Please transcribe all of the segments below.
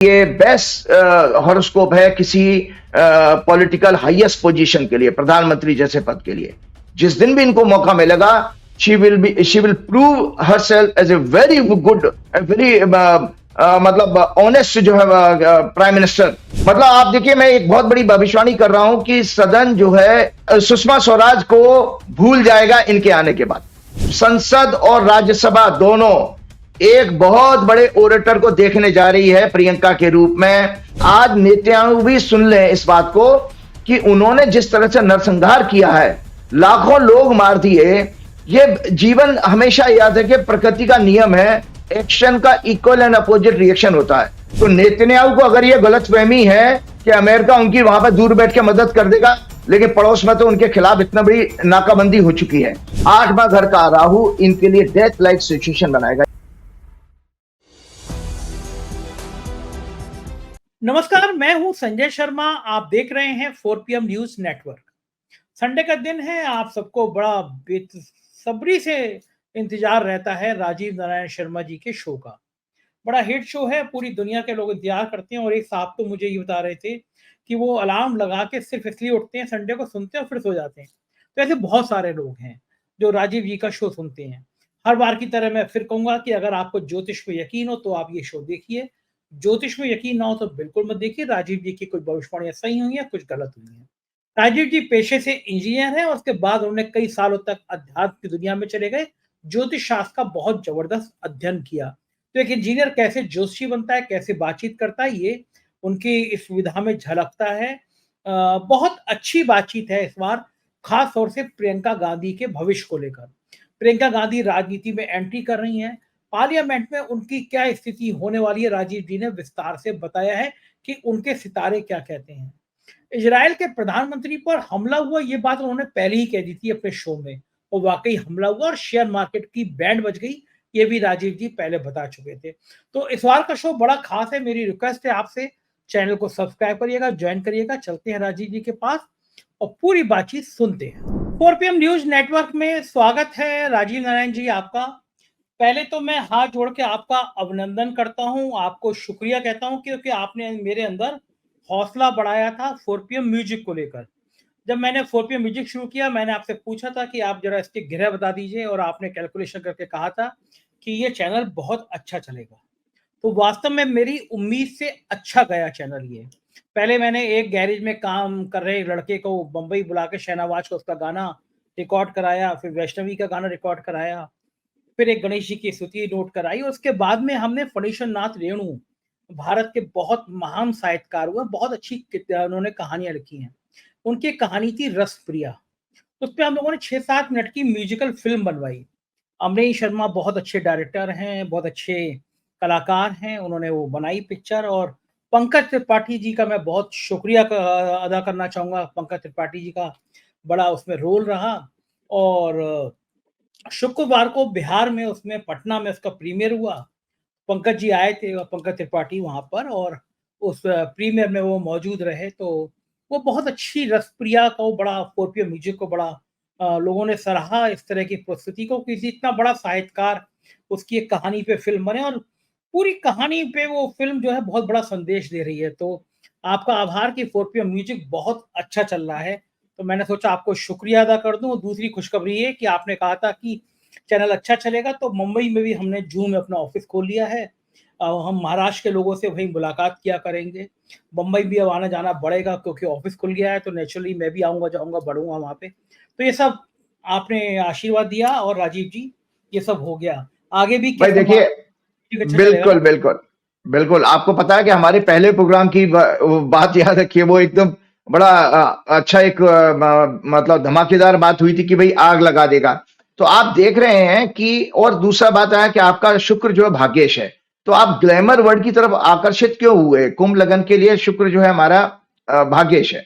ये best horoscope है किसी पॉलिटिकल हाईएस्ट पोजीशन के लिए, प्रधानमंत्री जैसे पद के लिए। जिस दिन भी इनको मौका मिलेगा, she will prove herself as a very good, very मतलब ऑनेस्ट जो है प्राइम मिनिस्टर। मतलब आप देखिए, मैं एक बहुत बड़ी भविष्यवाणी कर रहा हूं कि सदन जो है सुषमा स्वराज को भूल जाएगा इनके आने के बाद। संसद और राज्यसभा दोनों एक बहुत बड़े ओरेटर को देखने जा रही है प्रियंका के रूप में। आज नेताओं भी सुन ले इस बात को कि उन्होंने जिस तरह से नरसंहार किया है, लाखों लोग मार दिए। ये जीवन हमेशा याद है कि प्रकृति का नियम है, एक्शन का इक्वल एंड अपोजिट रिएक्शन होता है। तो नेतन्याहू को अगर ये गलतफहमी है कि अमेरिका उनकी वहां पर दूर बैठ के मदद कर देगा, लेकिन पड़ोस में तो उनके खिलाफ इतना बड़ी नाकाबंदी हो चुकी है। 8वां घर का राहु इनके लिए डेथ लाइक सिचुएशन बनाएगा। नमस्कार, मैं हूं संजय शर्मा। आप देख रहे हैं 4 PM न्यूज नेटवर्क। संडे का दिन है, आप सबको बड़ा बेसब्री से इंतजार रहता है राजीव नारायण शर्मा जी के शो का। बड़ा हिट शो है, पूरी दुनिया के लोग इंतजार करते हैं। और एक साहब तो मुझे ये बता रहे थे कि वो अलार्म लगा के सिर्फ इसलिए उठते हैं, संडे को सुनते हैं और फिर सो जाते हैं। तो ऐसे बहुत सारे लोग हैं जो राजीव जी का शो सुनते हैं। हर बार की तरह मैं फिर कहूंगा कि अगर आपको ज्योतिष में यकीन हो तो आप ये शो देखिए, ज्योतिष में यकीन ना हो तो बिल्कुल मत देखिए। राजीव जी की कोई भविष्यवाणियां सही हुई है, कुछ गलत हुई है। राजीव जी पेशे से इंजीनियर हैं और उसके बाद उन्होंने कई सालों तक अध्यात्म की दुनिया में चले गए। ज्योतिष शास्त्र का बहुत जबरदस्त अध्ययन किया। तो एक इंजीनियर कैसे ज्योतिषी बनता है, कैसे बातचीत करता है, ये उनकी इस विधा में झलकता है। बहुत अच्छी बातचीत है इस बार, खास तौर से प्रियंका गांधी के भविष्य को लेकर। प्रियंका गांधी राजनीति में एंट्री कर रही हैं। पार्लियामेंट में उनकी क्या स्थिति होने वाली है, राजीव जी ने विस्तार से बताया है कि उनके सितारे क्या कहते हैं। इजराइल के प्रधानमंत्री पर हमला हुआ, ये बात उन्होंने पहले ही कह दी थी अपने शो में, और वाकई हमला हुआ और शेयर मार्केट की बैंड बज गई। ये भी राजीव जी पहले बता चुके थे। तो इस बार का शो बड़ा खास है। मेरी रिक्वेस्ट है आपसे, चैनल को सब्सक्राइब करिएगा, ज्वाइन करिएगा। चलते हैं राजीव जी के पास और पूरी बातचीत सुनते हैं। 4 PM न्यूज नेटवर्क में स्वागत है राजीव नारायण जी आपका। पहले तो मैं हाथ जोड़ के आपका अभिनंदन करता हूं, आपको शुक्रिया कहता हूं क्योंकि आपने मेरे अंदर हौसला बढ़ाया था 4 PM म्यूजिक को लेकर। जब मैंने 4 PM म्यूजिक शुरू किया, मैंने आपसे पूछा था कि आप जरा इसके ग्रह बता दीजिए, और आपने कैलकुलेशन करके कहा था कि ये चैनल बहुत अच्छा चलेगा। तो वास्तव में मेरी उम्मीद से अच्छा गया चैनल ये। पहले मैंने एक गैरेज में काम कर रहे लड़के को बंबई बुला के शहनावाज को उसका गाना रिकॉर्ड कराया, फिर वैष्णवी का गाना रिकॉर्ड कराया, फिर एक गणेश जी की स्तुति नोट कराई। और उसके बाद में हमने फणीश्वर नाथ रेणु, भारत के बहुत महान साहित्यकार हुए, बहुत अच्छी उन्होंने कहानियां लिखी हैं। उनकी कहानी थी रसप्रिया। उस पर हम लोगों ने 6-7 मिनट की म्यूजिकल फिल्म बनवाई। अमरीश शर्मा बहुत अच्छे डायरेक्टर हैं, बहुत अच्छे कलाकार हैं, उन्होंने वो बनाई पिक्चर। और पंकज त्रिपाठी जी का मैं बहुत शुक्रिया अदा करना चाहूंगा। पंकज त्रिपाठी जी का बड़ा उसमें रोल रहा। और शुक्रवार को बिहार में, उसमें पटना में उसका प्रीमियर हुआ। पंकज जी आए थे और पंकज त्रिपाठी वहां पर, और उस प्रीमियर में वो मौजूद रहे। तो वो बहुत अच्छी रसप्रिया का वो बड़ा 4 PM म्यूजिक को बड़ा लोगों ने सराहा इस तरह की प्रस्तुति को। किसी इतना बड़ा साहित्यकार, उसकी एक कहानी पे फिल्म बने और पूरी कहानी पे वो फिल्म जो है बहुत बड़ा संदेश दे रही है। तो आपका आभार कि 4 PM म्यूजिक बहुत अच्छा चल रहा है। तो मैंने सोचा आपको शुक्रिया अदा कर दूं। और दूसरी खुशखबरी है कि आपने कहा था कि चैनल अच्छा चलेगा, तो मुंबई में भी हमने जून में अपना ऑफिस खोल लिया है। हम महाराष्ट्र के लोगों से वहीं मुलाकात किया करेंगे। मुंबई भी अब आना जाना बढ़ेगा क्योंकि ऑफिस खुल गया है, तो नेचुरली मैं भी आऊँगा, जाऊँगा, बढ़ूँगा वहाँ पे। तो ये सब आपने आशीर्वाद दिया और राजीव जी ये सब हो गया। आगे भी भाई देखिए, अच्छा बिल्कुल बिल्कुल बिल्कुल, आपको पता है कि हमारे पहले प्रोग्राम की बात याद रखिए, वो एकदम बड़ा अच्छा एक मतलब धमाकेदार बात हुई थी कि भाई आग लगा देगा। तो आप देख रहे हैं कि, और दूसरा बात है कि आपका शुक्र जो है भाग्येश है, तो आप ग्लैमर वर्ड की तरफ आकर्षित क्यों हुए? कुंभ लगन के लिए शुक्र जो है हमारा भाग्येश है,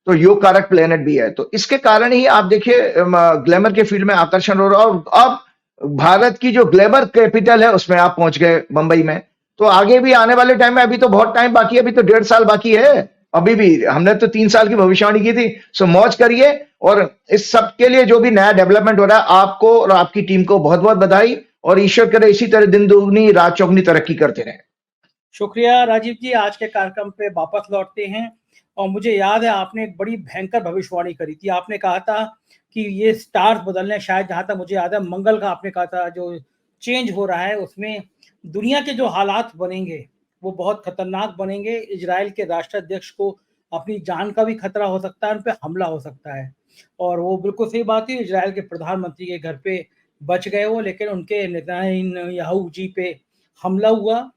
तो योग कारक प्लेनेट भी है। तो इसके कारण ही आप देखिए ग्लैमर के फील्ड में आकर्षण हो रहा है। और अब भारत की जो ग्लैमर कैपिटल है उसमें आप पहुंच गए मुंबई में। तो आगे भी आने वाले टाइम में, अभी तो बहुत टाइम बाकी है, अभी तो 1.5 साल बाकी है। अभी भी हमने तो 3 साल की भविष्यवाणी की थी। सो मौज करिए। और इस सब के लिए जो भी नया डेवलपमेंट हो रहा है, आपको और आपकी टीम को बहुत बहुत बधाई। और ईश्वर करे इसी तरह दिन दुगनी रात चौगनी तरक्की करते रहे। शुक्रिया राजीव जी। आज के कार्यक्रम पे वापस लौटते हैं और मुझे याद है आपने एक बड़ी भयंकर भविष्यवाणी करी थी। आपने कहा था कि ये स्टार्स बदलने, शायद जहाँ तक मुझे याद है मंगल का आपने कहा था जो चेंज हो रहा है उसमें दुनिया के जो हालात बनेंगे वो बहुत खतरनाक बनेंगे। इजराइल के राष्ट्राध्यक्ष को अपनी जान का भी खतरा हो सकता है, उन पे हमला हो सकता है। और वो बिल्कुल सही बात है, इजराइल के प्रधानमंत्री के घर पे बच गए वो, लेकिन उनके नेतन्याहू जी पे हमला हुआ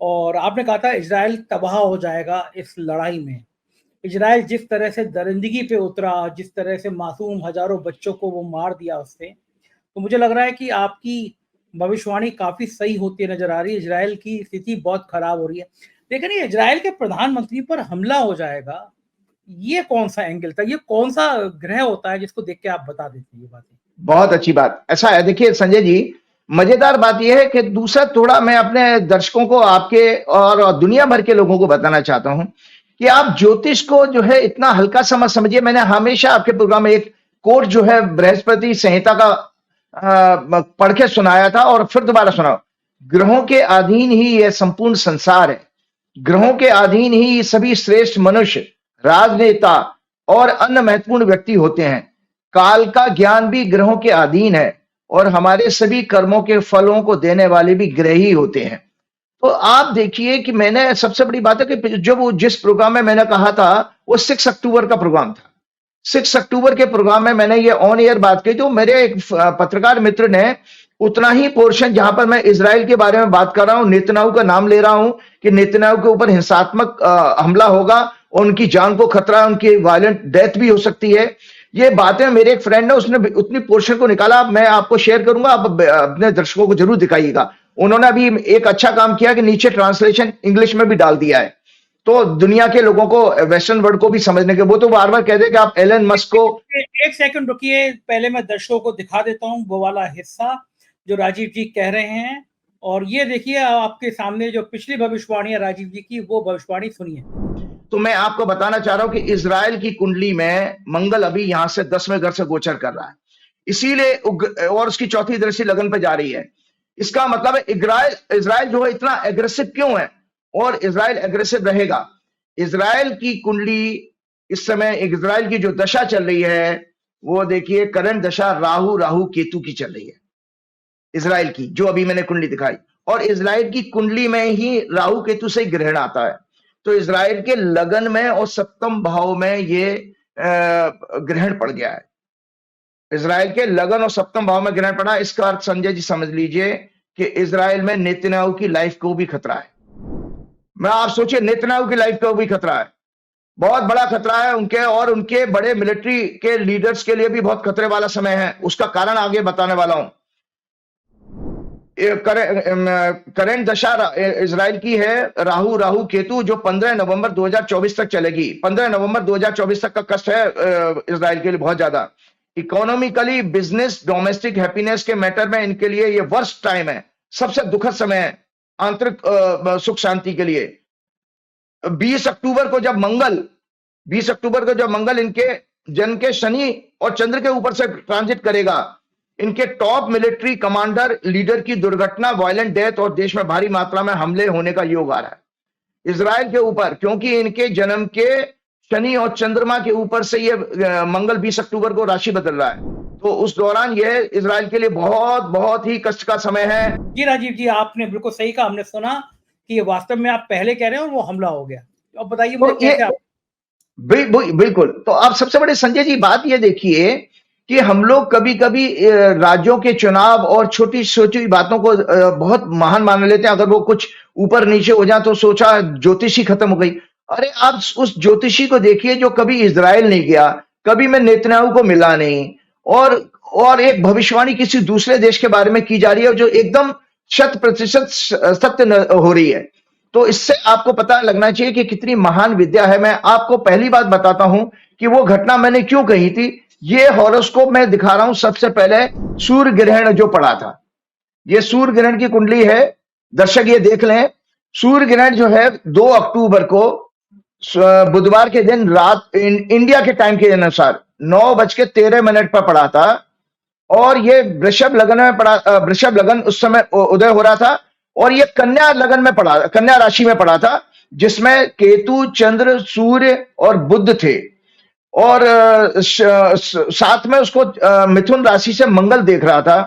और आपने कहा था इजराइल तबाह हो जाएगा इस लड़ाई में। इजराइल जिस तरह से दरिंदगी पे उतरा, जिस तरह से मासूम हजारों बच्चों को वो मार दिया उसने, तो मुझे लग रहा है कि आपकी भविष्यवाणी काफी सही होती नजर आ रही है। इजराइल की स्थिति बहुत खराब हो रही है, लेकिन ये इजराइल के प्रधानमंत्री पर हमला हो जाएगा, ये कौन सा एंगल था, ये कौन सा ग्रह होता है जिसको देख के आप बता देते हैं ये बातें? बहुत अच्छी बात। ऐसा है, देखिए संजय जी, मजेदार बात यह है कि दूसरा थोड़ा मैं अपने दर्शकों को, आपके और दुनिया भर के लोगों को बताना चाहता हूं कि आप ज्योतिष को जो है इतना हल्का समझिए। मैंने हमेशा आपके प्रोग्राम में एक कोट जो है बृहस्पति संहिता का पढ़ के सुनाया था और फिर दोबारा सुनाओ। ग्रहों के अधीन ही यह संपूर्ण संसार है, ग्रहों के अधीन ही सभी श्रेष्ठ मनुष्य, राजनेता और अन्य महत्वपूर्ण व्यक्ति होते हैं। काल का ज्ञान भी ग्रहों के अधीन है और हमारे सभी कर्मों के फलों को देने वाले भी ग्रह ही होते हैं। तो आप देखिए कि मैंने, सबसे बड़ी बात है कि जो वो जिस प्रोग्राम में मैंने कहा था वो 6 अक्टूबर का प्रोग्राम था। 6 अक्टूबर के प्रोग्राम में मैंने ये ऑन एयर बात की, जो मेरे एक पत्रकार मित्र ने उतना ही पोर्शन जहां पर मैं इजराइल के बारे में बात कर रहा हूं, नेतन्याहू का नाम ले रहा हूं कि नेतन्याहू के ऊपर हिंसात्मक हमला होगा और उनकी जान को खतरा, उनकी वायलेंट डेथ भी हो सकती है, ये बातें मेरे एक फ्रेंड ने, उसने उतनी पोर्शन को निकाला। मैं आपको शेयर करूंगा, आप अपने दर्शकों को जरूर दिखाइएगा। उन्होंने अभी एक अच्छा काम किया कि नीचे ट्रांसलेशन इंग्लिश में भी डाल दिया है, तो दुनिया के लोगों को, वेस्टर्न वर्ल्ड को भी समझने के। वो तो बार बार कहते हैं कि आप एलन मस्क को, एक सेकंड रुकिए, पहले मैं दर्शकों को दिखा देता हूं वो वाला हिस्सा जो राजीव जी कह रहे हैं। और ये देखिए आपके सामने जो पिछली भविष्यवाणी है राजीव जी की, वो भविष्यवाणी सुनिए। तो मैं आपको बताना चाह रहा हूं कि इजराइल की कुंडली में मंगल अभी यहां से 10वें घर से गोचर कर रहा है, इसीलिए और उसकी चौथी दृष्टि लगन पे जा रही है। इसका मतलब है इजराइल जो है इतना एग्रेसिव क्यों है, और इजराइल एग्रेसिव रहेगा। इजराइल की कुंडली इस समय, इजराइल की जो दशा चल रही है वो देखिए, करंट दशा राहु केतु की चल रही है इजराइल की, जो अभी मैंने कुंडली दिखाई। और इजराइल की कुंडली में ही राहु केतु से ग्रहण आता है, तो इजराइल के लगन में और सप्तम भाव में ये ग्रहण पड़ गया है। इजराइल के लगन और सप्तम भाव में ग्रहण पड़ा, इसका अर्थ संजय जी समझ लीजिए कि इजराइल में नेतन्याहू की लाइफ को भी खतरा है। मैं, आप सोचिए, नेतन्याहू की लाइफ को भी खतरा है, बहुत बड़ा खतरा है उनके और उनके बड़े मिलिट्री के लीडर्स के लिए भी बहुत खतरे वाला समय है। उसका कारण आगे बताने वाला हूं। करंट दशा इजराइल की है राहु केतु, जो 15 नवंबर 2024 तक चलेगी। 15 नवंबर 2024 तक का कष्ट है इजराइल के लिए बहुत ज्यादा। इकोनॉमिकली, बिजनेस, डोमेस्टिक हैप्पीनेस के मैटर में इनके लिए ये वर्स्ट टाइम है, सबसे दुखद समय है आंतरिक सुख शांति के लिए। 20 अक्टूबर को जब मंगल इनके जन्म के शनि और चंद्र के ऊपर से ट्रांजिट करेगा, इनके टॉप मिलिट्री कमांडर, लीडर की दुर्घटना, वायलेंट डेथ और देश में भारी मात्रा में हमले होने का योग आ रहा है इजराइल के ऊपर, क्योंकि इनके जन्म के शनि और चंद्रमा के ऊपर से ये मंगल 20 अक्टूबर को राशि बदल रहा है। तो उस दौरान ये इजराइल के लिए बहुत बहुत ही कष्ट का समय है। जी राजीव जी, आपने बिल्कुल सही कहा। हमने सुना कि ये वास्तव में आप पहले कह रहे हैं और वो हमला हो गया। अब बताइए मुझे कैसे आप... बिल्कुल। तो आप सबसे बड़े संजय जी बात ये देखिए कि हम लोग कभी कभी राज्यों के चुनाव और छोटी छोटी बातों को बहुत महान मान लेते हैं। अगर वो कुछ ऊपर नीचे हो जाए तो सोचा ज्योतिषी खत्म हो गई। अरे आप उस ज्योतिषी को देखिए जो कभी इजराइल नहीं गया, कभी मैं नेतन्याहू को मिला नहीं, और एक भविष्यवाणी किसी दूसरे देश के बारे में की जा रही है जो एकदम 100% सत्य हो रही है। तो इससे आपको पता लगना चाहिए कि कितनी महान विद्या है। मैं आपको पहली बात बताता हूं कि वो घटना मैंने क्यों कही थी। ये हॉरोस्कोप मैं दिखा रहा हूं। सबसे पहले सूर्य ग्रहण जो पड़ा था, ये सूर्य ग्रहण की कुंडली है, दर्शक ये देख लें। सूर्य ग्रहण जो है 2 अक्टूबर को बुधवार के दिन रात इंडिया के टाइम के अनुसार 9:13 पर पड़ा था, और ये वृषभ लगन में पड़ा। वृषभ लगन उस समय उदय हो रहा था, और ये कन्या लगन में पड़ा, कन्या राशि में पड़ा था, जिसमें केतु, चंद्र, सूर्य और बुध थे। और साथ में उसको मिथुन राशि से मंगल देख रहा था।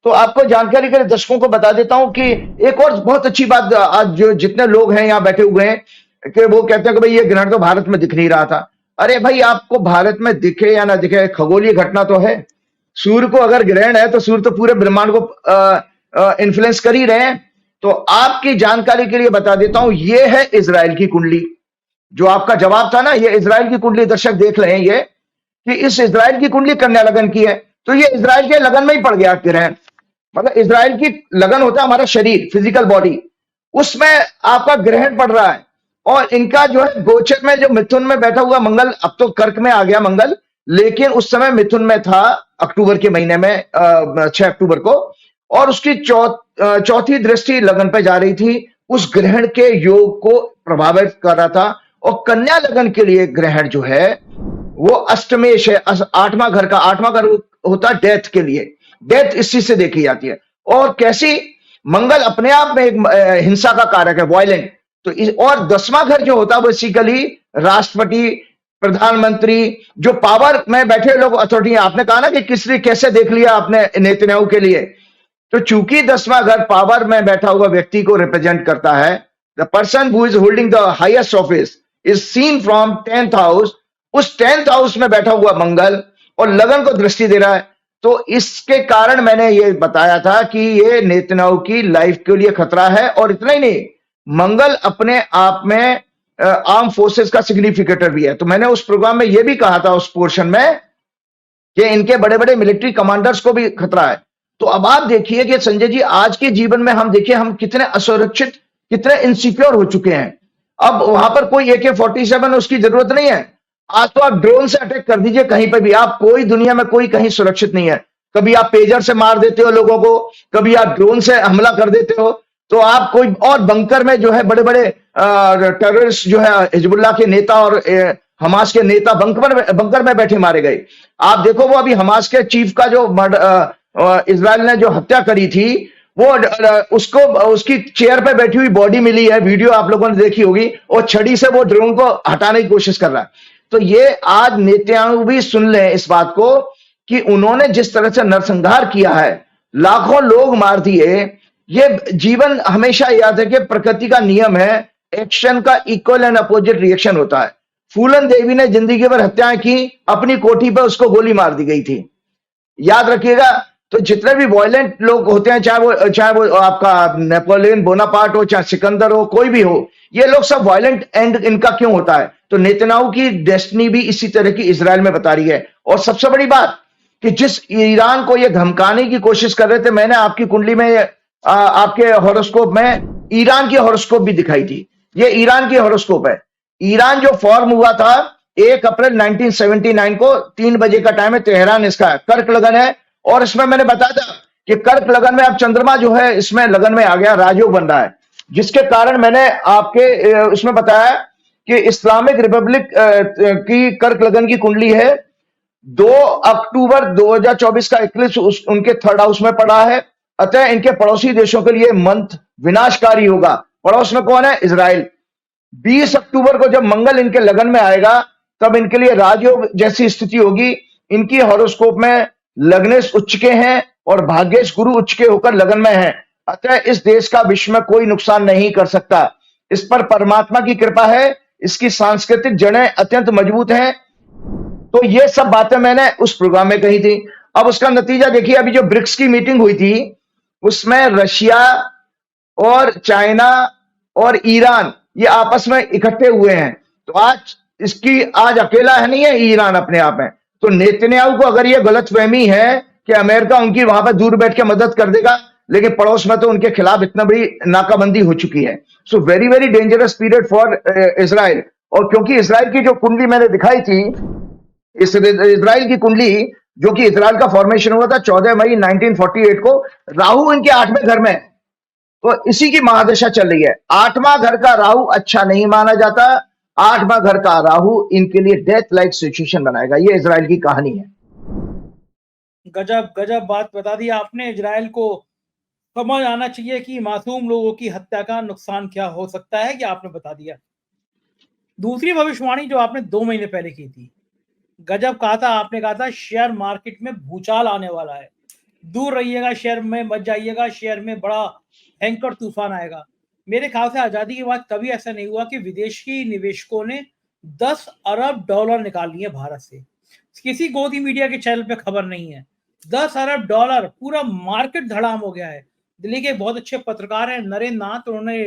तो आपको जानकारी के लिए दर्शकों को बता देता हूं कि एक और बहुत अच्छी बात, आज जो जितने लोग हैं यहाँ बैठे हुए हैं कि वो कहते हैं कि भाई ये ग्रहण तो भारत में दिख नहीं रहा था। अरे भाई, आपको भारत में दिखे या ना दिखे, खगोलीय घटना तो है। सूर्य को अगर ग्रहण है तो सूर्य तो पूरे ब्रह्मांड को इन्फ्लुएंस कर ही रहे हैं। तो आपकी जानकारी के लिए बता देता हूं, ये है इजराइल की कुंडली। जो आपका जवाब था ना, ये इजराइल की कुंडली दर्शक देख रहे हैं, ये कि इस इजराइल की कुंडली कन्या लगन की है। तो ये इजराइल के लगन में ही पड़ गया ग्रहण। मतलब इजराइल की लगन होता है हमारा शरीर, फिजिकल बॉडी, उसमें आपका ग्रहण पड़ रहा है। और इनका जो है गोचर में जो मिथुन में बैठा हुआ मंगल, अब तो कर्क में आ गया मंगल, लेकिन उस समय मिथुन में था अक्टूबर के महीने में, 6 अक्टूबर को। और उसकी चौथी दृष्टि लगन पे जा रही थी, उस ग्रहण के योग को प्रभावित कर रहा था। और कन्या लगन के लिए ग्रहण जो है वो अष्टमेश है, 8वां घर का। 8वां घर होता है डेथ के लिए, डेथ इसी से देखी जाती है। और कैसी, मंगल अपने आप में एक हिंसा का कारक है, वायलेंट। तो और 10वां घर जो होता है बेसिकली राष्ट्रपति, प्रधानमंत्री, जो पावर में बैठे लोग, अथॉरिटी। आपने कहा ना कि किसने कैसे देख लिया आपने नेतन्याहू के लिए, तो चूंकि 10वां घर पावर में बैठा हुआ व्यक्ति को रिप्रेजेंट करता है, the person who is holding the highest office is seen from 10th house. उस 10th हाउस में बैठा हुआ मंगल और लगन को दृष्टि दे रहा है। तो इसके कारण मैंने ये बताया था कि ये नेतन्याहू की लाइफ के लिए खतरा है। और इतना ही नहीं, मंगल अपने आप में आर्म फोर्सेस का सिग्निफिकेटर भी है। तो मैंने उस प्रोग्राम में ये भी कहा था, उस पोर्शन में, कि इनके बड़े बड़े मिलिट्री कमांडर्स को भी खतरा है। तो अब आप देखिए कि संजय जी, आज के जीवन में हम देखिए हम कितने असुरक्षित, कितने इनसिक्योर हो चुके हैं। अब वहां पर कोई AK-47 उसकी जरूरत नहीं है। आज तो आप ड्रोन से अटैक कर दीजिए कहीं पे भी, आप कोई दुनिया में कोई कहीं सुरक्षित नहीं है। कभी आप पेजर से मार देते हो लोगों को, कभी आप ड्रोन से हमला कर देते हो, तो आप कोई और बंकर में जो है बड़े बड़े टेररिस्ट जो है, हिजबुल्लाह के नेता और हमास के नेता बंकर में बैठे मारे गए। आप देखो, वो अभी हमास के चीफ का जो इजराइल ने जो हत्या करी थी, वो उसको उसकी चेयर पे बैठी हुई बॉडी मिली है, वीडियो आप लोगों ने देखी होगी, और छड़ी से वो ड्रोन को हटाने की कोशिश कर रहा है। तो ये आज नेतन्याहू भी सुन ले इस बात को कि उन्होंने जिस तरह से नरसंहार किया है, लाखों लोग मार दिए। ये जीवन हमेशा याद है कि प्रकृति का नियम है, एक्शन का इक्वल एंड अपोजिट रिएक्शन होता है। फूलन देवी ने जिंदगी भर हत्याएं की, अपनी कोठी पर उसको गोली मार दी गई थी, याद रखिएगा। तो जितने भी वायलेंट लोग होते हैं, चाहे वो आपका नेपोलियन बोनापार्ट हो, चाहे सिकंदर हो, कोई भी हो, ये लोग सब वायलेंट एंड इनका क्यों होता है? तो नेतन्याहू की डेस्टिनी भी इसी तरह की इजराइल में बता रही है। और सबसे बड़ी बात कि जिस ईरान को ये धमकाने की कोशिश कर रहे थे, मैंने आपकी कुंडली में, आपके हॉरोस्कोप में ईरान की हॉरोस्कोप भी दिखाई थी। ये ईरान की हॉरोस्कोप है। ईरान जो फॉर्म हुआ था 1 अप्रैल 1979 को, 3 बजे का टाइम है, तेहरान इसका है, कर्क लगन है। और इसमें मैंने बताया था कि कर्क लगन में अब चंद्रमा जो है इसमें लगन में आ गया, राजयोग बन रहा है, जिसके कारण मैंने आपके उसमें बताया कि इस्लामिक रिपब्लिक की कर्क लगन की कुंडली है। 2 अक्टूबर 2024 का इक्लिप्स उनके 3rd हाउस में पड़ा है। अतः इनके पड़ोसी देशों के लिए मंथ विनाशकारी होगा। पड़ोस में कौन है? इजराइल। 20 अक्टूबर को जब मंगल इनके लगन में आएगा, तब इनके लिए राजयोग जैसी स्थिति होगी। इनकी हॉरोस्कोप में लग्नेश उच्च के हैं और भाग्येश गुरु उच्च के होकर लगन में है। अतः इस देश का विश्व में कोई नुकसान नहीं कर सकता। इस पर परमात्मा की कृपा है, इसकी सांस्कृतिक जड़ें अत्यंत मजबूत हैं। तो ये सब बातें मैंने उस प्रोग्राम में कही थी। अब उसका नतीजा देखिए, अभी जो ब्रिक्स की मीटिंग हुई थी, उसमें रशिया और चाइना और ईरान ये आपस में इकट्ठे हुए हैं। तो आज अकेला है नहीं है ईरान अपने आप में। तो नेतन्याहू को अगर ये गलतफहमी है कि अमेरिका उनकी वहां पर दूर बैठ के मदद कर देगा, लेकिन पड़ोस में तो उनके खिलाफ इतना बड़ी नाकाबंदी हो चुकी है। So very very dangerous period for Israel. और क्योंकि इजराइल की जो कुंडली मैंने दिखाई थी, इस इजराइल की कुंडली जो कि इजराइल का फॉर्मेशन हुआ था 14 मई 1948 को, राहु इनके 8वें घर में, तो इसी की महादशा चल रही है। 8वां घर का राहु अच्छा नहीं माना जाता। 8वां घर का राहु इनके लिए डेथ लाइक सिचुएशन बनाएगा। ये इजराइल की कहानी है। गजब गजब बात बता दी आपने। इजराइल को समझ आना चाहिए कि मासूम लोगों की हत्या का नुकसान क्या हो सकता है, ये आपने बता दिया। दूसरी भविष्यवाणी जो आपने 2 महीने पहले की थी, गजब कहा था आपने, कहा था शेयर मार्केट में भूचाल आने वाला है, दूर रहिएगा, शेयर में मत जाइएगा, शेयर में बड़ा भयंकर तूफान आएगा। मेरे ख्याल से आज़ादी के बाद कभी ऐसा नहीं हुआ कि विदेशी निवेशकों ने 10 अरब डॉलर निकाल लिए भारत से। किसी गोदी मीडिया के चैनल पे खबर नहीं है। 10 अरब डॉलर, पूरा मार्केट धड़ाम हो गया है। दिल्ली के बहुत अच्छे पत्रकार हैं नरेंद्र नाथ, उन्होंने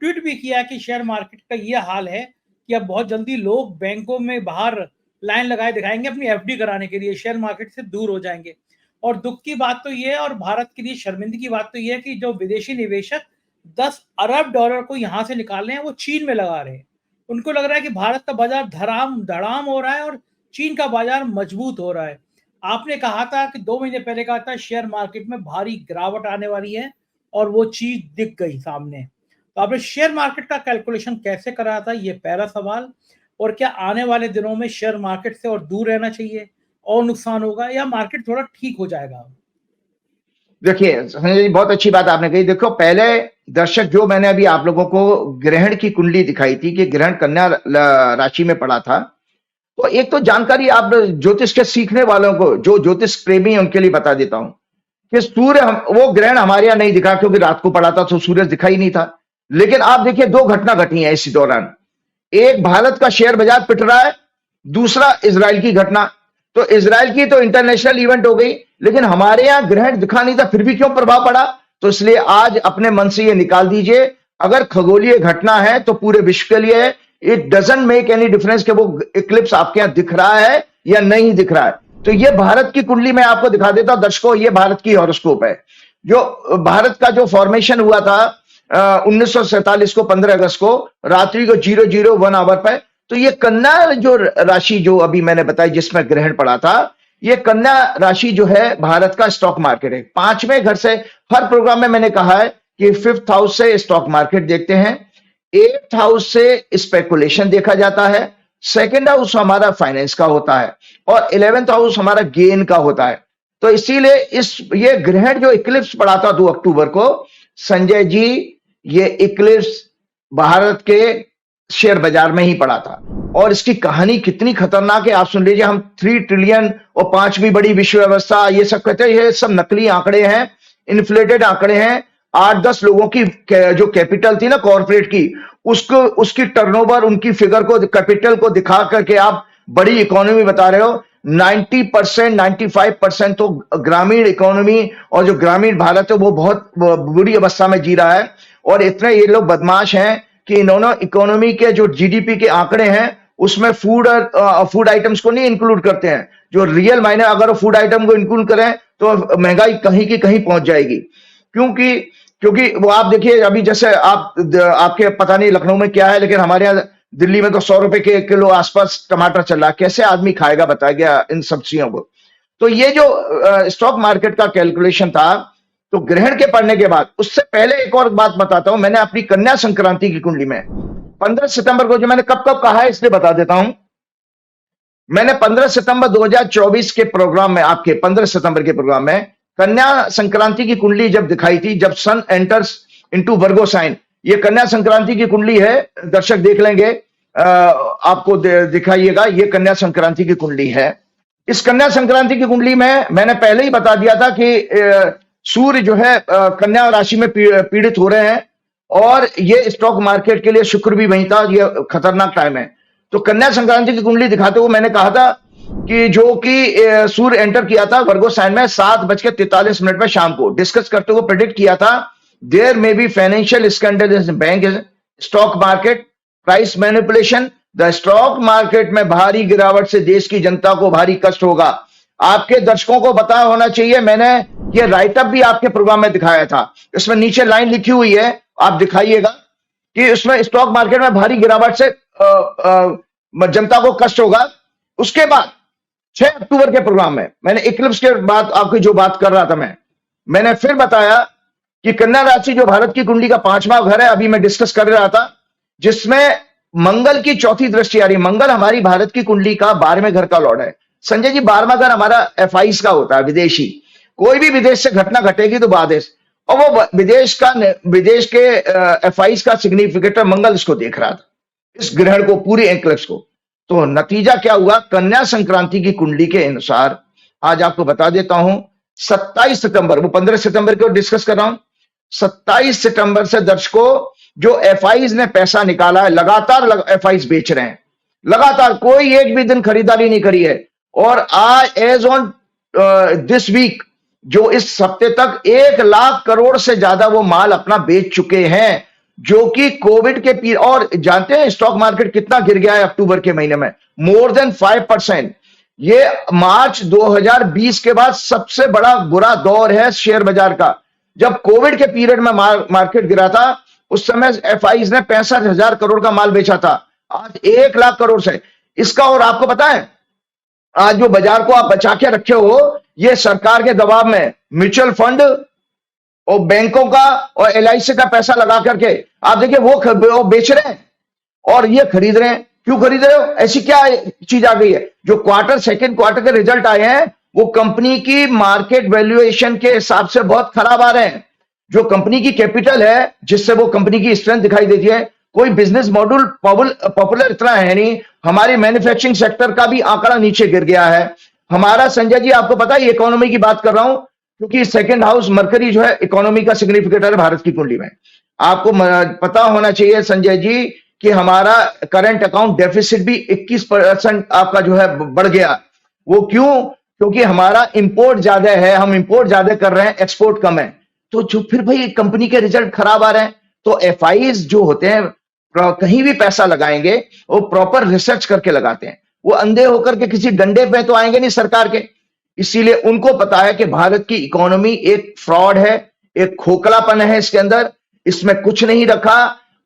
ट्वीट भी किया कि शेयर मार्केट का ये हाल है कि अब बहुत जल्दी लोग बैंकों में बाहर लाइन लगाए दिखाएंगे अपनी एफडी कराने के लिए, शेयर मार्केट से दूर हो जाएंगे। और दुख की बात तो ये है, और भारत के लिए शर्मिंदगी की बात तो ये है कि जो विदेशी निवेशक 10 अरब डॉलर को यहाँ से निकाल रहे हैं, वो चीन में लगा रहे हैं। उनको लग रहा है कि भारत का बाजार धड़ाम धड़ाम हो रहा है और चीन का बाजार मजबूत हो रहा है। आपने कहा था कि 2 महीने पहले कहा था शेयर मार्केट में भारी गिरावट आने वाली है, और वो चीज दिख गई सामने। तो आपने शेयर मार्केट का कैलकुलेशन कैसे करा था, ये पहला सवाल। और क्या आने वाले दिनों में शेयर मार्केट से और दूर रहना चाहिए, और नुकसान होगा, या मार्केट थोड़ा ठीक हो जाएगा? देखिए संजय जी, बहुत अच्छी बात आपने कही। देखो, पहले दर्शक, जो मैंने अभी आप लोगों को ग्रहण की कुंडली दिखाई थी कि ग्रहण कन्या राशि में पड़ा था, तो एक तो जानकारी आप ज्योतिष के सीखने वालों को, जो ज्योतिष प्रेमी हैं, उनके लिए बता देता हूं कि सूर्य वो ग्रहण हमारे यहाँ नहीं दिखा, क्योंकि रात को पड़ा था तो सूरज दिखा ही नहीं था। लेकिन आप देखिए, दो घटना घटी हैं इसी दौरान। एक, भारत का शेयर बाजार पिट रहा है, दूसरा इजराइल की घटना। तो इजराइल की तो इंटरनेशनल इवेंट हो गई, लेकिन हमारे यहां ग्रहण दिखा नहीं था, फिर भी क्यों प्रभाव पड़ा? तो इसलिए आज अपने मन से ये निकाल दीजिए, अगर खगोलीय घटना है तो पूरे विश्व के लिए है। It doesn't make any difference कि वो इक्लिप्स आपके यहां दिख रहा है या नहीं दिख रहा है। तो ये भारत की कुंडली मैं आपको दिखा देता हूं दर्शकों, ये भारत की हॉरोस्कोप है। जो भारत का जो फॉर्मेशन हुआ था 1947 को 15 अगस्त को रात्रि को 001 आवर पर, तो ये कन्या जो राशि जो अभी मैंने बताई जिसमें ग्रहण पड़ा था, ये कन्या राशि जो है भारत का स्टॉक मार्केट है। 5वें घर से, हर प्रोग्राम में मैंने कहा है कि 5th हाउस से स्टॉक मार्केट देखते हैं, 8th हाउस से स्पेकुलेशन देखा जाता है, 2nd हाउस हमारा फाइनेंस का होता है, और 11th हाउस हमारा गेन का होता है। तो इसीलिए ये ग्रहण जो इक्लिप्स पड़ा था 2 अक्टूबर को, संजय जी, ये इक्लिप्स भारत के शेयर बाजार में ही पड़ा था। और इसकी कहानी कितनी खतरनाक है आप सुन लीजिए। हम 3 ट्रिलियन और 5वीं बड़ी विश्व व्यवस्था, ये सब कहते हैं, ये सब नकली आंकड़े हैं, इन्फ्लेटेड आंकड़े हैं। 8-10 लोगों की जो कैपिटल थी ना कॉर्पोरेट की, उसकी टर्नओवर, उनकी फिगर को, कैपिटल को दिखा करके आप बड़ी इकोनॉमी बता रहे हो। 90%, 95% तो ग्रामीण इकोनॉमी, और जो ग्रामीण भारत है वो बहुत बुरी अवस्था में जी रहा है। और इतने ये लोग बदमाश हैं कि इन्होंने इकोनॉमी के जो जीडीपी के आंकड़े हैं उसमें फूड आइटम्स को नहीं इंक्लूड करते हैं। जो रियल मायने, अगर वो फूड आइटम को इंक्लूड करें तो महंगाई कहीं की कहीं पहुंच जाएगी। क्योंकि वो आप देखिए, अभी जैसे आपके पता नहीं लखनऊ में क्या है, लेकिन हमारे यहाँ दिल्ली में तो 100 रुपए के किलो आसपास टमाटर चल रहा है। कैसे आदमी खाएगा बताया गया इन सब्जियों को? तो ये जो स्टॉक मार्केट का कैलकुलेशन था, तो ग्रहण के पड़ने के बाद, उससे पहले एक और बात बताता हूं। मैंने अपनी कन्या संक्रांति की कुंडली में 15 सितंबर को, जो मैंने कब कब कहा है इसलिए बता देता हूं। मैंने 15 सितंबर 2024 के प्रोग्राम में, आपके 15 सितंबर के प्रोग्राम में कन्या संक्रांति की कुंडली जब दिखाई थी, जब सन एंटर्स इनटू वर्गो साइन, ये कन्या संक्रांति की कुंडली है, दर्शक देख लेंगे, आपको दिखाइएगा, ये कन्या संक्रांति की कुंडली है। इस कन्या संक्रांति की कुंडली में मैंने पहले ही बता दिया था कि सूर्य जो है कन्या राशि में पीड़ित हो रहे हैं, और ये स्टॉक मार्केट के लिए शुक्र भी वहीं था, ये खतरनाक टाइम है। तो कन्या संक्रांति की कुंडली दिखाते हुए मैंने कहा था कि जो कि सूर्य एंटर किया था वर्गो साइन में 7:43 में शाम को, डिस्कस करते हुए प्रेडिक्ट किया था, there may be financial scandal in bank, stock market, price manipulation, the stock market में भारी गिरावट से देश की जनता को भारी कष्ट होगा। आपके दर्शकों को पता होना चाहिए, मैंने ये राइटअप भी आपके प्रोग्राम में दिखाया था। इसमें नीचे लाइन लिखी हुई है, आप दिखाइएगा, कि उसमें स्टॉक मार्केट में भारी गिरावट से जनता को कष्ट होगा। उसके बाद 6 अक्टूबर के प्रोग्राम में मैंने इक्लिप्स के बाद आपकी जो बात कर रहा था, मैंने फिर बताया कि कन्या राशि जो भारत की कुंडली का 5वां घर है, अभी मैं डिस्कस कर रहा था, जिसमें मंगल की चौथी दृष्टि आ रही। मंगल हमारी भारत की कुंडली का 12वें घर का लॉर्ड है। संजय जी, 12वां घर हमारा FIs का होता है, विदेशी। कोई भी विदेश से घटना घटेगी तो बादेश, और वो विदेश के एफआईज का सिग्निफिकेटर मंगल इसको देख रहा था, इस ग्रहण को, पूरी एक्लिप्स को। तो नतीजा क्या हुआ, कन्या संक्रांति की कुंडली के अनुसार आज आपको बता देता हूं, 27 सितंबर, वो 15 सितंबर को डिस्कस कर रहा हूं, 27 सितंबर से दर्शकों जो एफआईज ने पैसा निकाला है, लगातार एफआईज बेच रहे हैं, लगातार, कोई एक भी दिन खरीदारी नहीं करी है। और आज एज ऑन दिस वीक, जो इस हफ्ते तक 1 लाख करोड़ से ज्यादा वो माल अपना बेच चुके हैं, जो कि कोविड के पीरियड, और जानते हैं स्टॉक मार्केट कितना गिर गया है अक्टूबर के महीने में, मोर देन 5%। ये मार्च 2020 के बाद सबसे बड़ा बुरा दौर है शेयर बाजार का। जब कोविड के पीरियड में मार्केट गिरा था, उस समय एफआईज ने 65,000 करोड़ का माल बेचा था, आज 1 लाख करोड़ से इसका। और आपको पता है, आज जो बाजार को आप बचा के रखे हो, ये सरकार के दबाव में म्यूचुअल फंड और बैंकों का और एलआईसी का पैसा लगा करके आप देखिए वो बेच रहे हैं और ये खरीद रहे हैं। क्यों खरीद रहे हो? ऐसी क्या चीज आ गई है? जो सेकंड क्वार्टर के रिजल्ट आए हैं, वो कंपनी की मार्केट वैल्यूएशन के हिसाब से बहुत खराब आ रहे हैं। जो कंपनी की कैपिटल है, जिससे वो कंपनी की स्ट्रेंथ दिखाई देती है, कोई बिजनेस मॉडल पॉपुलर इतना है नहीं। हमारी मैन्युफैक्चरिंग सेक्टर का भी आंकड़ा नीचे गिर गया है हमारा। संजय जी, आपको पता है, इकोनॉमी की बात कर रहा हूं, क्योंकि सेकंड हाउस मरकरी जो है इकोनॉमी का सिग्निफिकेटर है भारत की कुंडली में। आपको पता होना चाहिए संजय जी कि हमारा करंट अकाउंट डेफिसिट भी 21% आपका जो है बढ़ गया। वो क्यों? क्योंकि हमारा इंपोर्ट ज्यादा है, हम इंपोर्ट ज्यादा कर रहे हैं, एक्सपोर्ट कम है। तो जो फिर भाई कंपनी के रिजल्ट खराब आ रहे हैं। तो एफआईज जो होते हैं, कहीं भी पैसा लगाएंगे वो प्रॉपर रिसर्च करके लगाते हैं। वो अंधे होकर के किसी डंडे पे तो आएंगे नहीं सरकार के। इसीलिए उनको पता है कि भारत की इकोनॉमी एक फ्रॉड है, एक खोखलापन है इसके अंदर, इसमें कुछ नहीं रखा।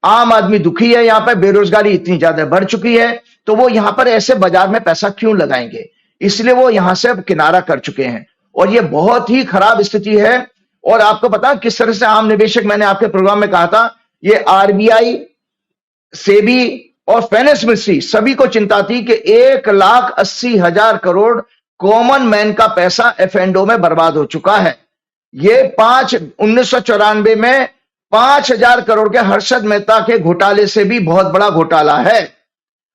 आम आदमी दुखी है, यहां पर बेरोजगारी इतनी ज्यादा बढ़ चुकी है, तो वो यहां पर ऐसे बाजार में पैसा क्यों लगाएंगे? इसलिए वो यहां से किनारा कर चुके हैं और ये बहुत ही खराब स्थिति है। और आपको पता किस तरह से आम निवेशक, मैंने आपके प्रोग्राम में कहा था, ये आरबीआई, सेबी और फाइनेंस मिनिस्ट्री सभी को चिंता थी कि 1,80,000 करोड़ कॉमन मैन का पैसा एफएनडो में बर्बाद हो चुका है। ये 1994 में 5,000 करोड़ के हर्षद मेहता के घोटाले से भी बहुत बड़ा घोटाला है।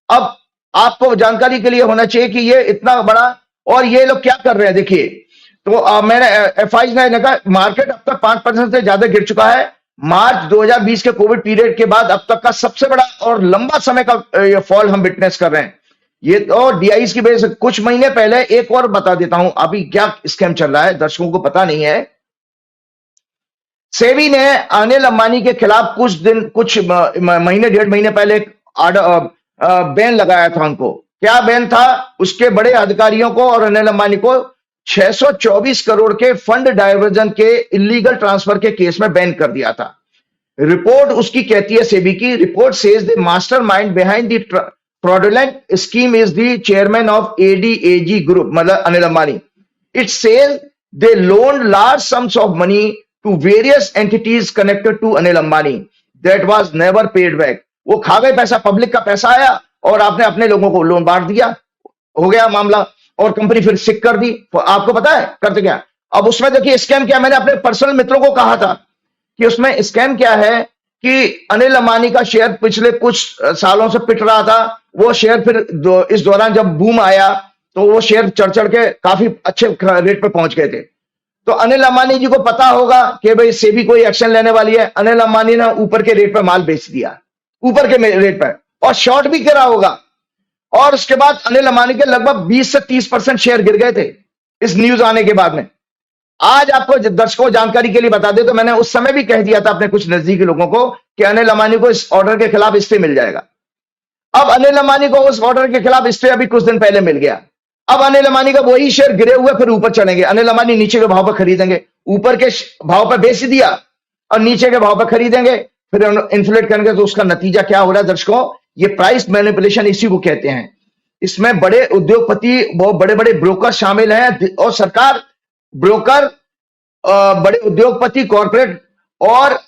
अब आपको जानकारी के लिए होना चाहिए कि ये इतना बड़ा, और ये लोग क्या कर रहे हैं देखिए। तो मैंने एफआई ने कहा मार्केट अब तक 5% से ज्यादा गिर चुका है। मार्च 2020 के कोविड पीरियड के बाद अब तक का सबसे बड़ा और लंबा समय का ये फॉल हम विटनेस कर रहे हैं। ये तो डीआईज की वजह से। कुछ महीने पहले एक और बता देता हूं अभी क्या स्कैम चल रहा है, दर्शकों को पता नहीं है। सेबी ने अनिल अंबानी के खिलाफ कुछ महीने, 1.5 महीने पहले बैन लगाया था उनको। क्या बैन था? उसके बड़े अधिकारियों को और अनिल अंबानी को 624 करोड़ के फंड डायवर्जन के इलीगल ट्रांसफर के केस में बैन कर दिया था। रिपोर्ट उसकी कहती है, सेबी की report says the mastermind behind the fraudulent scheme is the chairman of ADAG group, मतलब Anil Ambani. It says they loaned large sums of money to various entities connected to Anil Ambani that was never paid back. वो खा गए पैसा, public का पैसा आया और आपने अपने लोगों को लोन बांट दिया, हो गया मामला, और कंपनी फिर सिक कर दी। आपको पता है करते क्या? अब उसमें देखिए स्कैम क्या, मैंने अपने पर्सनल मित्रों को कहा था कि उसमें स्कैम क्या है कि अनिल अंबानी का शेयर पिछले कुछ सालों से पिट रहा था। वो शेयर फिर इस दौरान जब बूम आया तो वो शेयर चढ़ के काफी अच्छे रेट पे पहुंच गए थे। तो अनिल अंबानी जी को पता होगा कि भाई सेबी कोई एक्शन लेने वाली है। अनिल अंबानी ने ऊपर के रेट पे माल बेच दिया, ऊपर के रेट पे, और शॉर्ट भी करा होगा। और उसके बाद अनिल अंबानी के लगभग 20 से 30% शेयर गिर गए थे इस न्यूज आने के बाद में। आज आपको दर्शकों जानकारी के लिए बता दे तो मैंने उस समय भी कह दिया था अपने कुछ नजदीकी लोगों को कि अनिल अंबानी को इस ऑर्डर के खिलाफ स्टे मिल जाएगा। अब अनिल अंबानी को उस ऑर्डर के खिलाफ स्टे अभी कुछ दिन पहले मिल गया। अब अनिल अंबानी का वही शेयर गिरे हुए फिर ऊपर चलेंगे। अनिल अंबानी नीचे के भाव पर खरीदेंगे, ऊपर के भाव पर बेच दिया और नीचे के भाव पर खरीदेंगे, फिर इन्फ्लेट करेंगे। तो उसका नतीजा क्या हो रहा है दर्शकों? ये प्राइस मैनिपुलेशन इसी को कहते हैं। इसमें बड़े उद्योगपति, बहुत बड़े बड़े ब्रोकर शामिल हैं और सरकार, ब्रोकर, बड़े उद्योगपति, कॉर्पोरेट और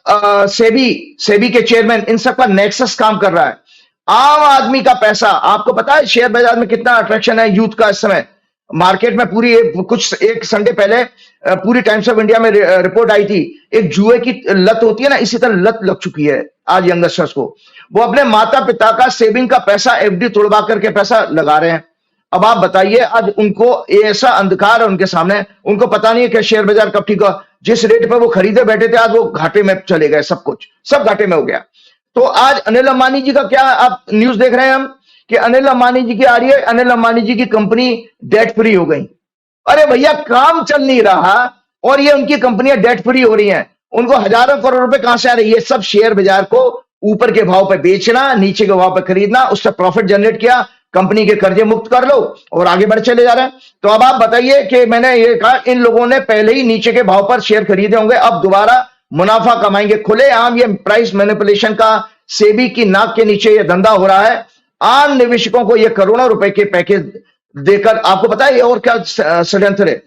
सेबी के चेयरमैन, इन सबका नेक्सस काम कर रहा है। आम आदमी का पैसा, आपको पता है शेयर बाजार में कितना अट्रैक्शन है यूथ का इस समय। मार्केट में पूरी एक संडे पहले पूरी टाइम्स ऑफ इंडिया में रिपोर्ट आई थी, एक जुए की लत होती है ना, इसी तरह लत लग चुकी है आज यंगस्टर्स को। वो अपने माता पिता का सेविंग का पैसा एफडी तोड़वा करके पैसा लगा रहे हैं। अब आप बताइए, आज उनको ऐसा अंधकार है उनके सामने, उनको पता नहीं है कि शेयर बाजार कब ठीक होगा। जिस रेट पर वो खरीदे बैठे थे, आज वो घाटे में चले गए, सब घाटे में हो गया। तो आज अनिल अंबानी जी का क्या आप न्यूज देख रहे हैं हम, कि अनिल अंबानी जी की आ रही है, अनिल अंबानी जी की कंपनी डेट फ्री हो गई। अरे भैया, काम चल नहीं रहा और ये उनकी कंपनियां डेट फ्री हो रही हैं, उनको हजारों करोड़ रुपए कहां से आ रही है? सब शेयर बाजार को ऊपर के भाव पे बेचना, नीचे के भाव पे खरीदना, उससे प्रॉफिट जनरेट किया, कंपनी के कर्जे मुक्त कर लो और आगे बढ़ चले जा रहे हैं। तो अब आप बताइए कि मैंने ये कहा, इन लोगों ने पहले ही नीचे के भाव पर शेयर खरीदे होंगे, अब दोबारा मुनाफा कमाएंगे। खुलेआम ये प्राइस मैनिपुलेशन का सेबी की नाक के नीचे ये धंधा हो रहा है। आम निवेशकों को ये करोड़ों रुपए के पैकेज देकर, आपको पता है और क्या षड्यंत्र है?